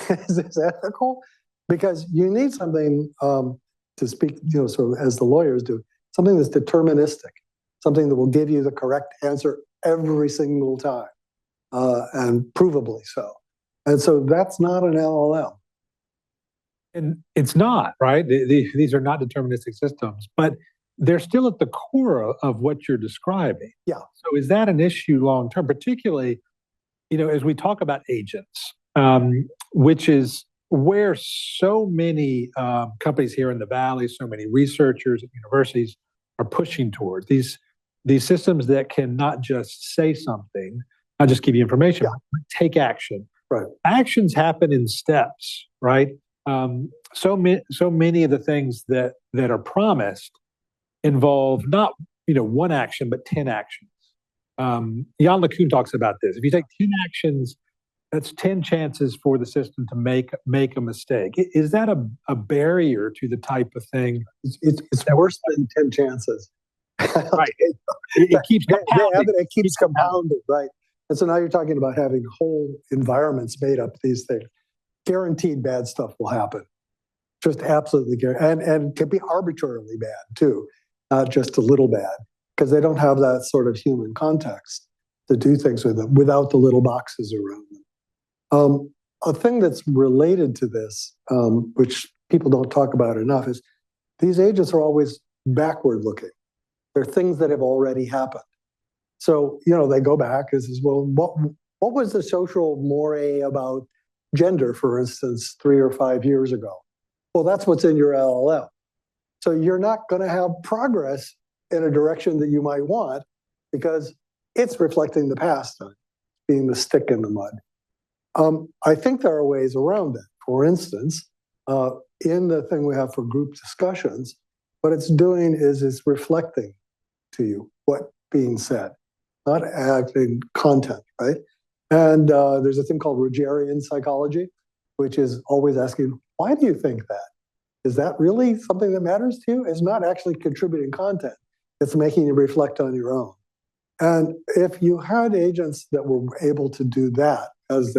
Is this ethical? Because you need something to speak, sort of as the lawyers do, something that's deterministic, something that will give you the correct answer every single time, and provably so. And so that's not an LLM. And it's not, right? These are not deterministic systems, but they're still at the core of what you're describing. Yeah. So is that an issue long term, particularly, as we talk about agents, which is where so many companies here in the Valley, so many researchers at universities are pushing towards these systems that can not just say something, not just give you information, but take action. Right. Actions happen in steps, right? So many of the things that are promised involve not one action but 10 actions. Jan LeCun talks about this. If you take 10 actions, that's 10 chances for the system to make a mistake. Is that a barrier to the type of thing? It's worse than 10 chances. Right. It keeps compounding. It keeps compounding, right? And so now you're talking about having whole environments made up these things. Guaranteed bad stuff will happen. Just absolutely guaranteed. And can be arbitrarily bad too, not just a little bad, because they don't have that sort of human context to do things with them without the little boxes around them. a thing that's related to this, which people don't talk about enough, is these agents are always backward looking. They're things that have already happened. So, they go back and says, well, what was the social moray about gender, for instance, 3 or 5 years ago? Well, that's what's in your LLM. So you're not going to have progress in a direction that you might want because it's reflecting the past, being the stick in the mud. I think there are ways around that. For instance, in the thing we have for group discussions, what it's doing is it's reflecting to you what's being said, not adding content, right? And there's a thing called Rogerian psychology, which is always asking, why do you think that? Is that really something that matters to you? It's not actually contributing content. It's making you reflect on your own. And if you had agents that were able to do that as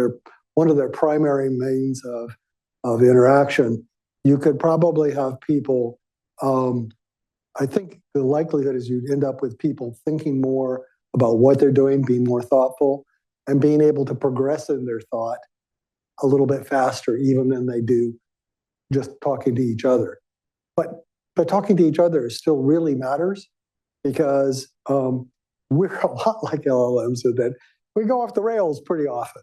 one of their primary means of interaction, you could probably have people, I think the likelihood is you'd end up with people thinking more about what they're doing, being more thoughtful, and being able to progress in their thought a little bit faster even than they do just talking to each other. But talking to each other still really matters because we're a lot like LLMs in that we go off the rails pretty often.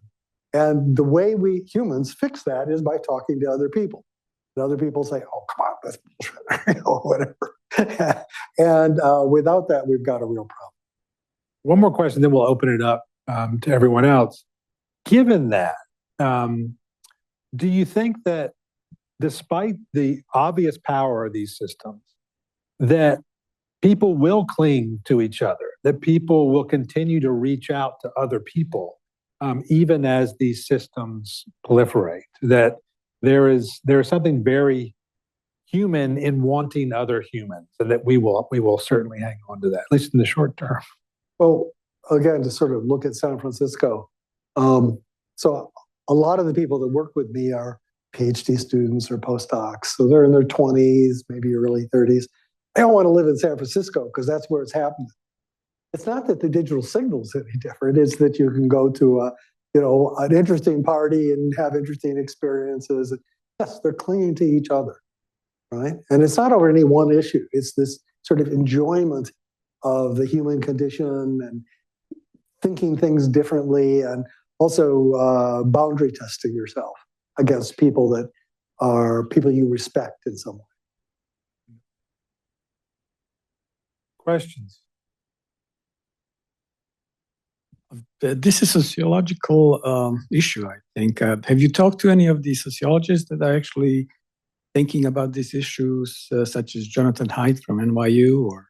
And the way we humans fix that is by talking to other people. And other people say, oh, come on, that's bullshit, or whatever. And without that, we've got a real problem. One more question, then we'll open it up to everyone else. Given that, do you think that despite the obvious power of these systems, that people will cling to each other, that people will continue to reach out to other people, even as these systems proliferate, that there is something very human in wanting other humans, and that we will certainly hang on to that, at least in the short term? Well, again, to sort of look at San Francisco, so a lot of the people that work with me are PhD students or postdocs. So they're in their 20s, maybe early 30s. They don't want to live in San Francisco because that's where it's happening. It's not that the digital signal's any different. It's that you can go to an interesting party and have interesting experiences. Yes, they're clinging to each other, right? And it's not over any one issue. It's this sort of enjoyment of the human condition and thinking things differently, and also boundary testing yourself against people that are people you respect in some way. Questions? This is a sociological issue, I think. Have you talked to any of the sociologists that are actually thinking about these issues, such as Jonathan Haidt from NYU, or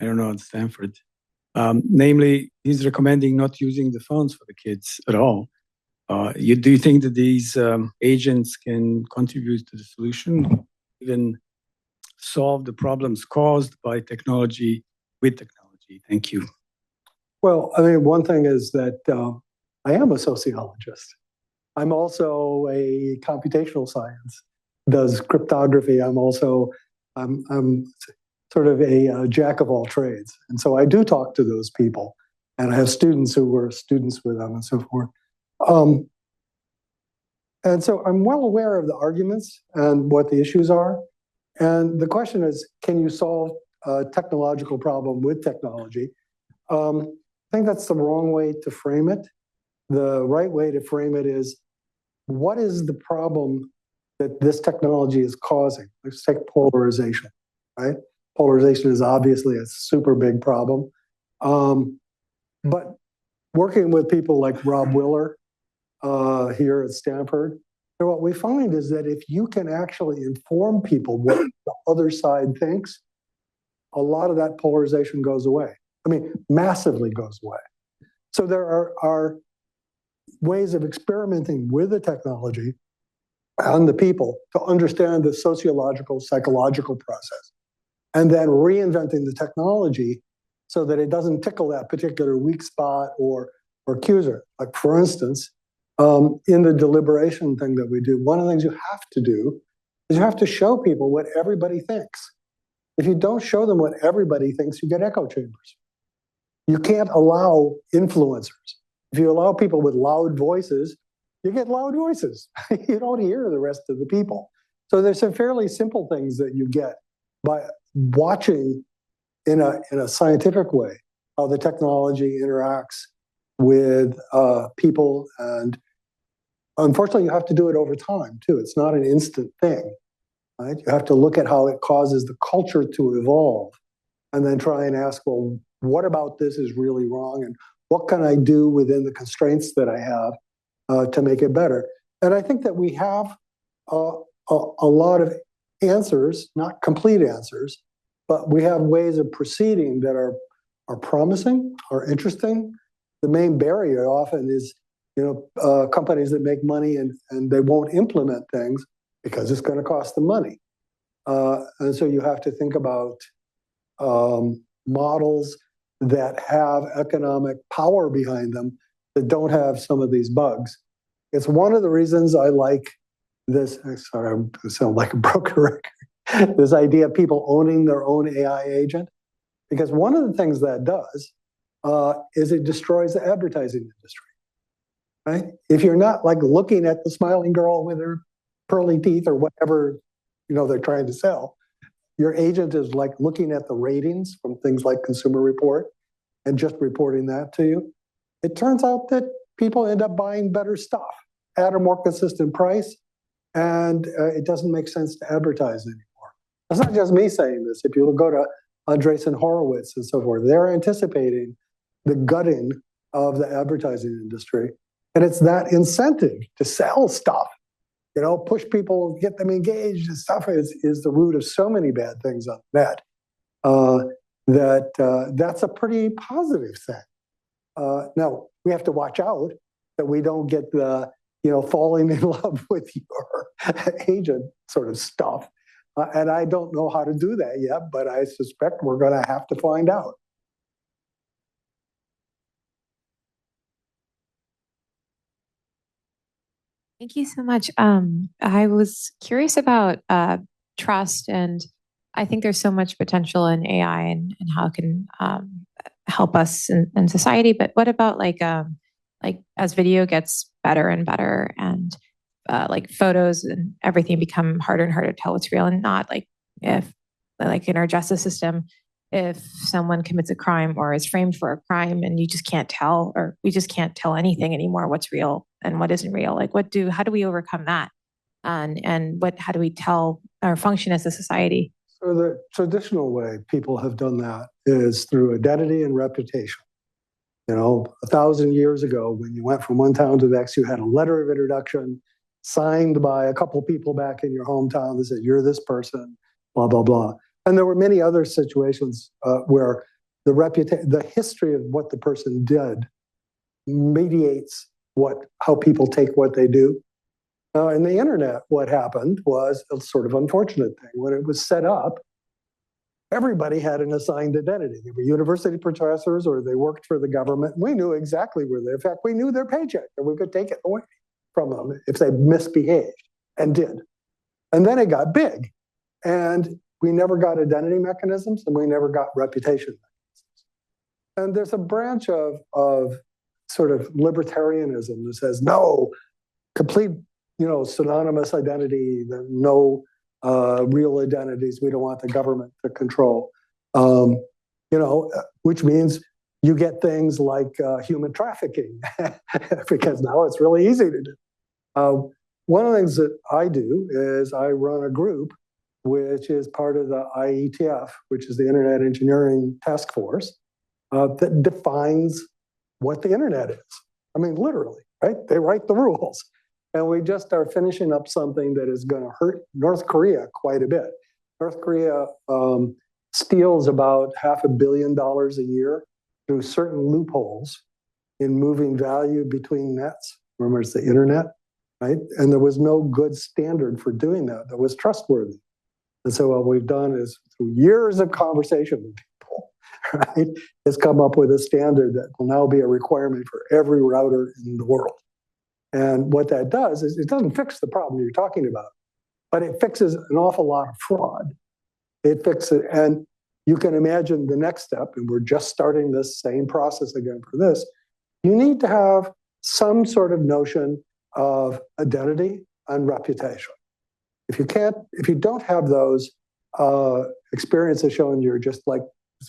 I don't know, at Stanford? Namely, he's recommending not using the phones for the kids at all. Do you think that these agents can contribute to the solution, even solve the problems caused by technology with technology? Thank you. Well, I mean, one thing is that I am a sociologist. I'm also a computational science, does cryptography. I'm sort of a jack of all trades. And so I do talk to those people. And I have students who were students with them and so forth. And so I'm well aware of the arguments and what the issues are. And the question is, can you solve a technological problem with technology? I think that's the wrong way to frame it. The right way to frame it is, what is the problem that this technology is causing? Let's take polarization, right? Polarization is obviously a super big problem. But working with people like Rob Willer here at Stanford, what we find is that if you can actually inform people what the other side thinks, a lot of that polarization goes away. I mean, massively goes away. So there are ways of experimenting with the technology and the people to understand the sociological, psychological process, and then reinventing the technology so that it doesn't tickle that particular weak spot or accuser. Like, for instance, in the deliberation thing that we do, one of the things you have to do is you have to show people what everybody thinks. If you don't show them what everybody thinks, you get echo chambers. You can't allow influencers. If you allow people with loud voices you get loud voices. You don't hear the rest of the people. So there's some fairly simple things that you get by watching in a scientific way how the technology interacts with people. And unfortunately, you have to do it over time, too. It's not an instant thing, right? You have to look at how it causes the culture to evolve and then try and ask, well, what about this is really wrong? And what can I do within the constraints that I have to make it better? And I think that we have a lot of answers, not complete answers, but we have ways of proceeding that are promising, are interesting. The main barrier often is, companies that make money and they won't implement things because it's going to cost them money. And so you have to think about models that have economic power behind them that don't have some of these bugs. It's one of the reasons I like this. Sorry, I sound like a broken record. This idea of people owning their own AI agent, because one of the things that does is it destroys the advertising industry. Right? If you're not like looking at the smiling girl with her pearly teeth or whatever they're trying to sell, your agent is like looking at the ratings from things like Consumer Report and just reporting that to you. It turns out that people end up buying better stuff at a more consistent price, and it doesn't make sense to advertise anymore. That's not just me saying this. If you go to Andreessen Horowitz and so forth, they're anticipating the gutting of the advertising industry. And it's that incentive to sell stuff, push people, get them engaged and stuff is the root of so many bad things on the net. That's a pretty positive thing. Now, we have to watch out that we don't get the, falling in love with your agent sort of stuff. And I don't know how to do that yet, but I suspect we're going to have to find out. Thank you so much. I was curious about trust, and I think there's so much potential in AI and how it can help us in society. But what about like as video gets better and better, and like photos and everything become harder and harder to tell what's real and not, like if like in our justice system, if someone commits a crime or is framed for a crime and you just can't tell, or we just can't tell anything anymore what's real and what isn't real. Like how do we overcome that? And how do we tell or function as a society? So the traditional way people have done that is through identity and reputation. 1,000 years ago, when you went from one town to the next, you had a letter of introduction signed by a couple people back in your hometown that said, you're this person, blah, blah, blah. And there were many other situations where the history of what the person did mediates how people take what they do. Now, in the internet, what happened was a sort of unfortunate thing. When it was set up, everybody had an assigned identity. They were university professors or they worked for the government. We knew exactly where in fact, we knew their paycheck and we could take it away from them if they misbehaved, and did. And then it got big. And we never got identity mechanisms and we never got reputation mechanisms. And there's a branch of sort of libertarianism that says, no, complete, synonymous identity, no real identities. We don't want the government to control, which means you get things like human trafficking because now it's really easy to do. One of the things that I do is I run a group which is part of the IETF, which is the Internet Engineering Task Force, that defines what the internet is. I mean, literally, right? They write the rules. And we just are finishing up something that is going to hurt North Korea quite a bit. North Korea steals about $500 million a year through certain loopholes in moving value between nets. Remember, it's the internet, right? And there was no good standard for doing that was trustworthy. And so what we've done is, through years of conversation with people, right, has come up with a standard that will now be a requirement for every router in the world. And what that does is it doesn't fix the problem you're talking about, but it fixes an awful lot of fraud. It fixes, and you can imagine the next step, and we're just starting this same process again for this. You need to have some sort of notion of identity and reputation. If you don't have those, experiences showing you're just like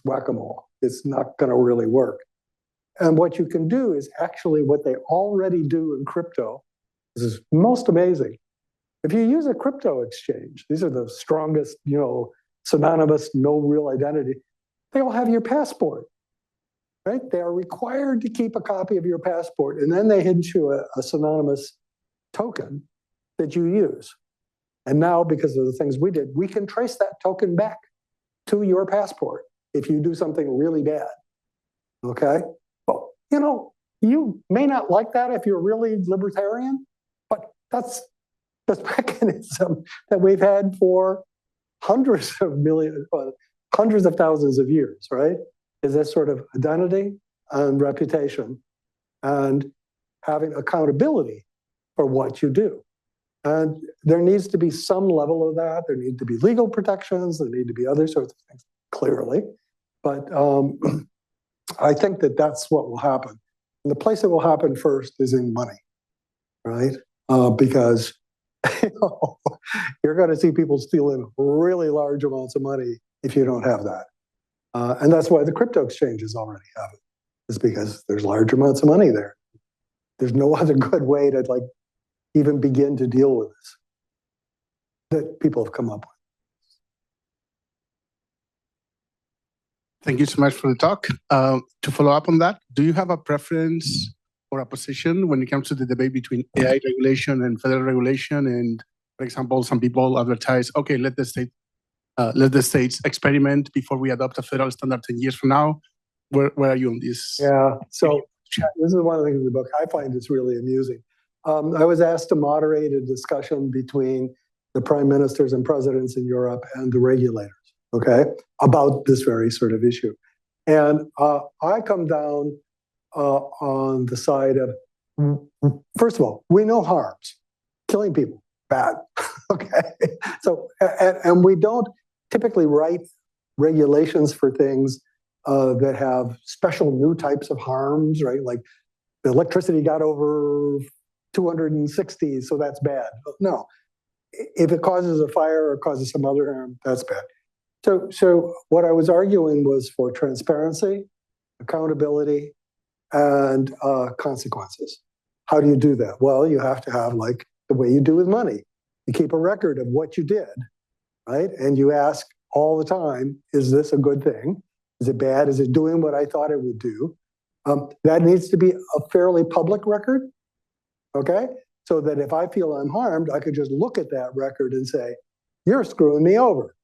whack-a-mole, it's not going to really work. And what you can do is actually what they already do in crypto. This is most amazing. If you use a crypto exchange, these are the strongest, synonymous, no real identity. They all have your passport, right? They are required to keep a copy of your passport, and then they hand you a synonymous token that you use. And now, because of the things we did, we can trace that token back to your passport if you do something really bad. Okay? Well, you may not like that if you're really libertarian, but that's the mechanism that we've had for hundreds of thousands of years, right? Is this sort of identity and reputation and having accountability for what you do. And there needs to be some level of that. There need to be legal protections. There need to be other sorts of things, clearly. But I think that that's what will happen. And the place that will happen first is in money, right? Because you're going to see people stealing really large amounts of money if you don't have that. And that's why the crypto exchanges already have it, is because there's large amounts of money there. There's no other good way to even begin to deal with this that people have come up with. Thank you so much for the talk. To follow up on that, do you have a preference or a position when it comes to the debate between AI regulation and federal regulation? And for example, some people advertise, okay, let the states experiment before we adopt a federal standard 10 years from now. Where are you on this? Yeah, so this is one of the things in the book I find is really amusing. I was asked to moderate a discussion between the prime ministers and presidents in Europe and the regulators, okay, about this very sort of issue. And I come down on the side of, first of all, we know harms. Killing people, bad, okay? So, and we don't typically write regulations for things that have special new types of harms, right? Like the electricity got over 260, so that's bad. No, if it causes a fire or causes some other harm, that's bad. So what I was arguing was for transparency, accountability, and consequences. How do you do that? Well, you have to have like the way you do with money. You keep a record of what you did, right? And you ask all the time, is this a good thing? Is it bad? Is it doing what I thought it would do? That needs to be a fairly public record, okay? So that if I feel I'm harmed, I could just look at that record and say, you're screwing me over,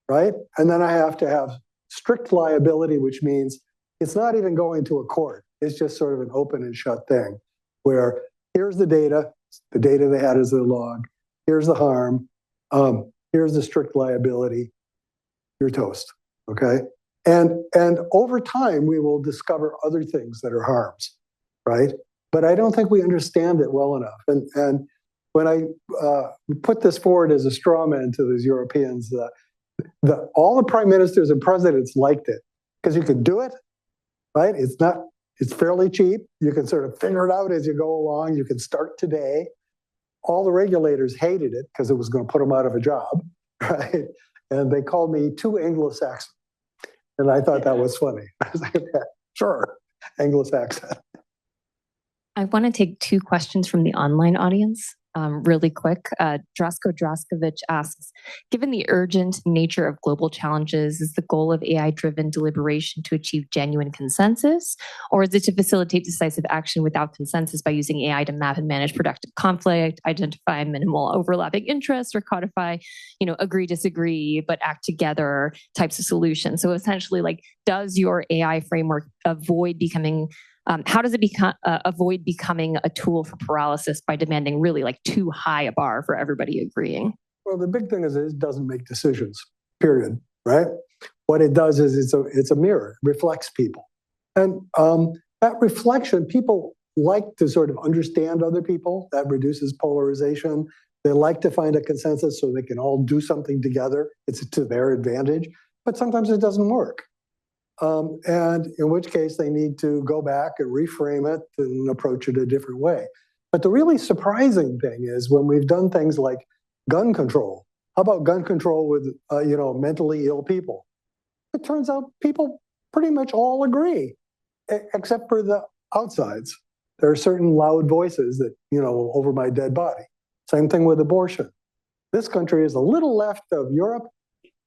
right? And then I have to have strict liability, which means it's not even going to a court. It's just sort of an open and shut thing where here's the data they had as their log, here's the harm, here's the strict liability, you're toast, okay? And over time, we will discover other things that are harms, right? But I don't think we understand it well enough. And when I put this forward as a straw man to these Europeans, all the prime ministers and presidents liked it because you could do it, right? It's fairly cheap. You can sort of figure it out as you go along. You can start today. All the regulators hated it because it was going to put them out of a job, right? And they called me too Anglo-Saxon. And I thought that was funny. I was like, yeah, sure, Anglo-Saxon. I want to take two questions from the online audience really quick. Drasko Draskovic asks, given the urgent nature of global challenges, is the goal of AI-driven deliberation to achieve genuine consensus? Or is it to facilitate decisive action without consensus by using AI to map and manage productive conflict, identify minimal overlapping interests, or codify, agree, disagree, but act together types of solutions? So essentially, does your AI framework avoid becoming how does it avoid becoming a tool for paralysis by demanding really too high a bar for everybody agreeing? Well, the big thing is it doesn't make decisions, period, right? What it does is it's a mirror, it reflects people. And that reflection, people like to sort of understand other people. That reduces polarization. They like to find a consensus so they can all do something together. It's to their advantage, but sometimes it doesn't work. And in which case they need to go back and reframe it and approach it a different way. But the really surprising thing is when we've done things like gun control. How about gun control with mentally ill people? It turns out people pretty much all agree, except for the outsides. There are certain loud voices that, over my dead body. Same thing with abortion. This country is a little left of Europe,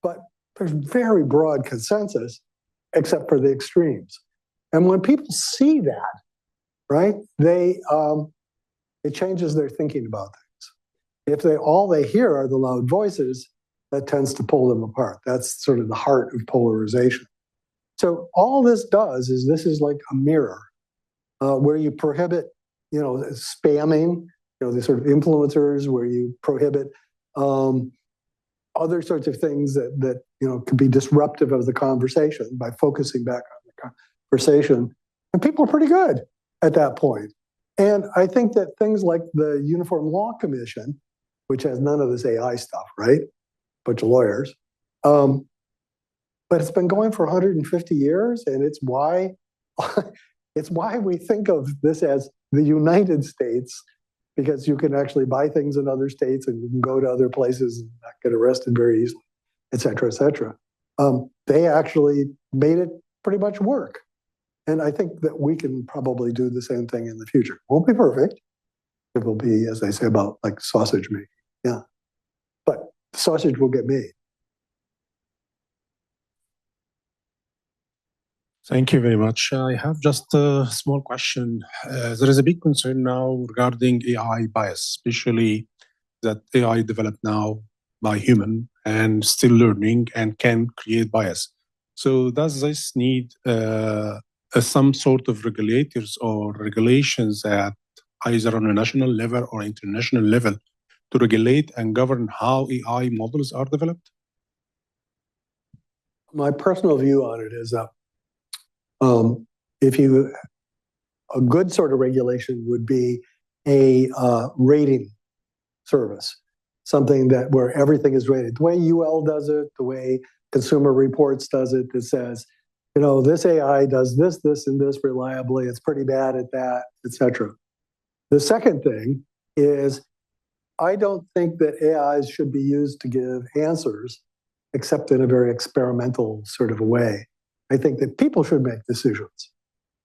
but there's very broad consensus, except for the extremes. And when people see that, right, it changes their thinking about things. If all they hear are the loud voices, that tends to pull them apart. That's sort of the heart of polarization. So all this does is this is like a mirror where you prohibit, spamming, the sort of influencers, where you prohibit other sorts of things that can be disruptive of the conversation by focusing back on the conversation. And people are pretty good at that point. And I think that things like the Uniform Law Commission, which has none of this AI stuff, right? Bunch of lawyers. But it's been going for 150 years, and it's why we think of this as the United States, because you can actually buy things in other states and you can go to other places and not get arrested very easily, et cetera, et cetera. They actually made it pretty much work. And I think that we can probably do the same thing in the future. Won't be perfect. It will be, as they say, about like sausage making. Yeah. But the sausage will get made. Thank you very much. I have just a small question. There is a big concern now regarding AI bias, especially that AI developed now by human and still learning and can create bias. So does this need some sort of regulators or regulations at either on a national level or international level to regulate and govern how AI models are developed? My personal view on it is that a good sort of regulation would be a rating service, something where everything is rated. The way UL does it, the way Consumer Reports does it, that says, this AI does this, this, and this reliably. It's pretty bad at that, et cetera. The second thing is, I don't think that AIs should be used to give answers, except in a very experimental sort of a way. I think that people should make decisions.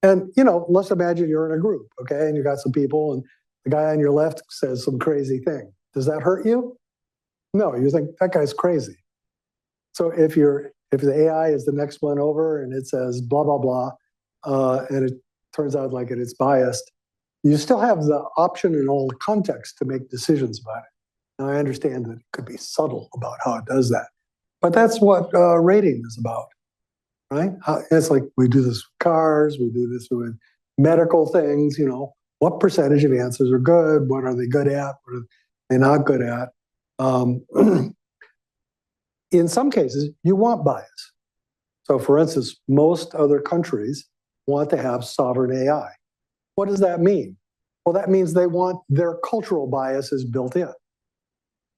And, let's imagine you're in a group, okay, and you got some people, and the guy on your left says some crazy thing. Does that hurt you? No, you think that guy's crazy. So if the AI is the next one over and it says blah, blah, blah, and it turns out like it's biased, you still have the option in all the context to make decisions about it. Now, I understand that it could be subtle about how it does that, but that's what rating is about, right? It's like we do this with cars, we do this with medical things, what percentage of answers are good, what are they good at, what are they not good at? In some cases, you want bias. So for instance, most other countries want to have sovereign AI. What does that mean? Well, that means they want their cultural biases built in,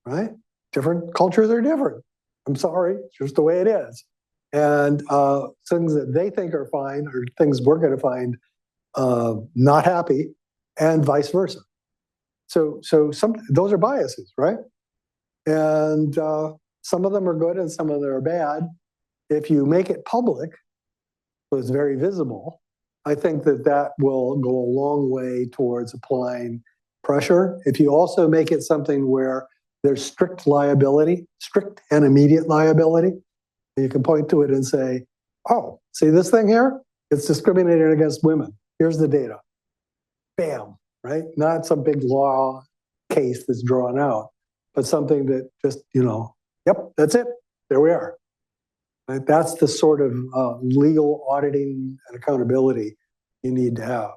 right? Different cultures are different. I'm sorry, it's just the way it is. And things that they think are fine are things we're going to find not happy, and vice versa. So those are biases, right? And some of them are good and some of them are bad. If you make it public, so it's very visible, I think that will go a long way towards applying pressure. If you also make it something where there's strict liability, strict and immediate liability, you can point to it and say, oh, see this thing here? It's discriminating against women. Here's the data. Bam, right? Not some big law case that's drawn out, but something that just, yep, that's it. There we are. Right? That's the sort of legal auditing and accountability you need to have.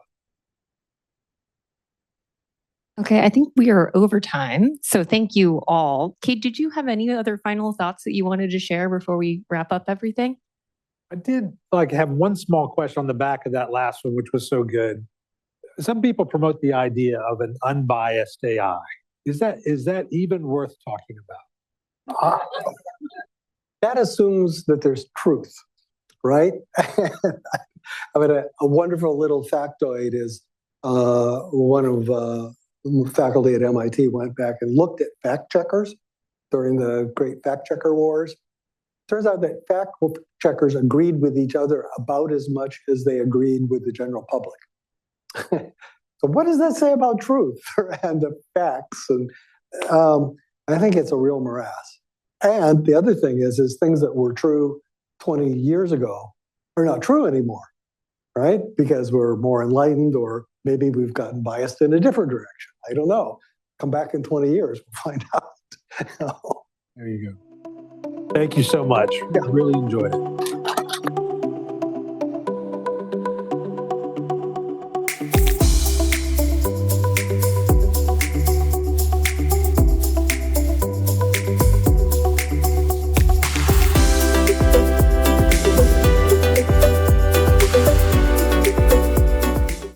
Okay, I think we are over time. So thank you all. Cade, did you have any other final thoughts that you wanted to share before we wrap up everything? I did have one small question on the back of that last one, which was so good. Some people promote the idea of an unbiased AI. Is that even worth talking about? That assumes that there's truth, right? I mean, a wonderful little factoid is one of faculty at MIT went back and looked at fact checkers during the great fact checker wars. Turns out that fact checkers agreed with each other about as much as they agreed with the general public. So what does that say about truth and the facts? And I think it's a real morass. And the other thing is things that were true 20 years ago are not true anymore, right? Because we're more enlightened, or maybe we've gotten biased in a different direction. I don't know. Come back in 20 years, we'll find out. There you go. Thank you so much. Yeah. Really enjoyed it.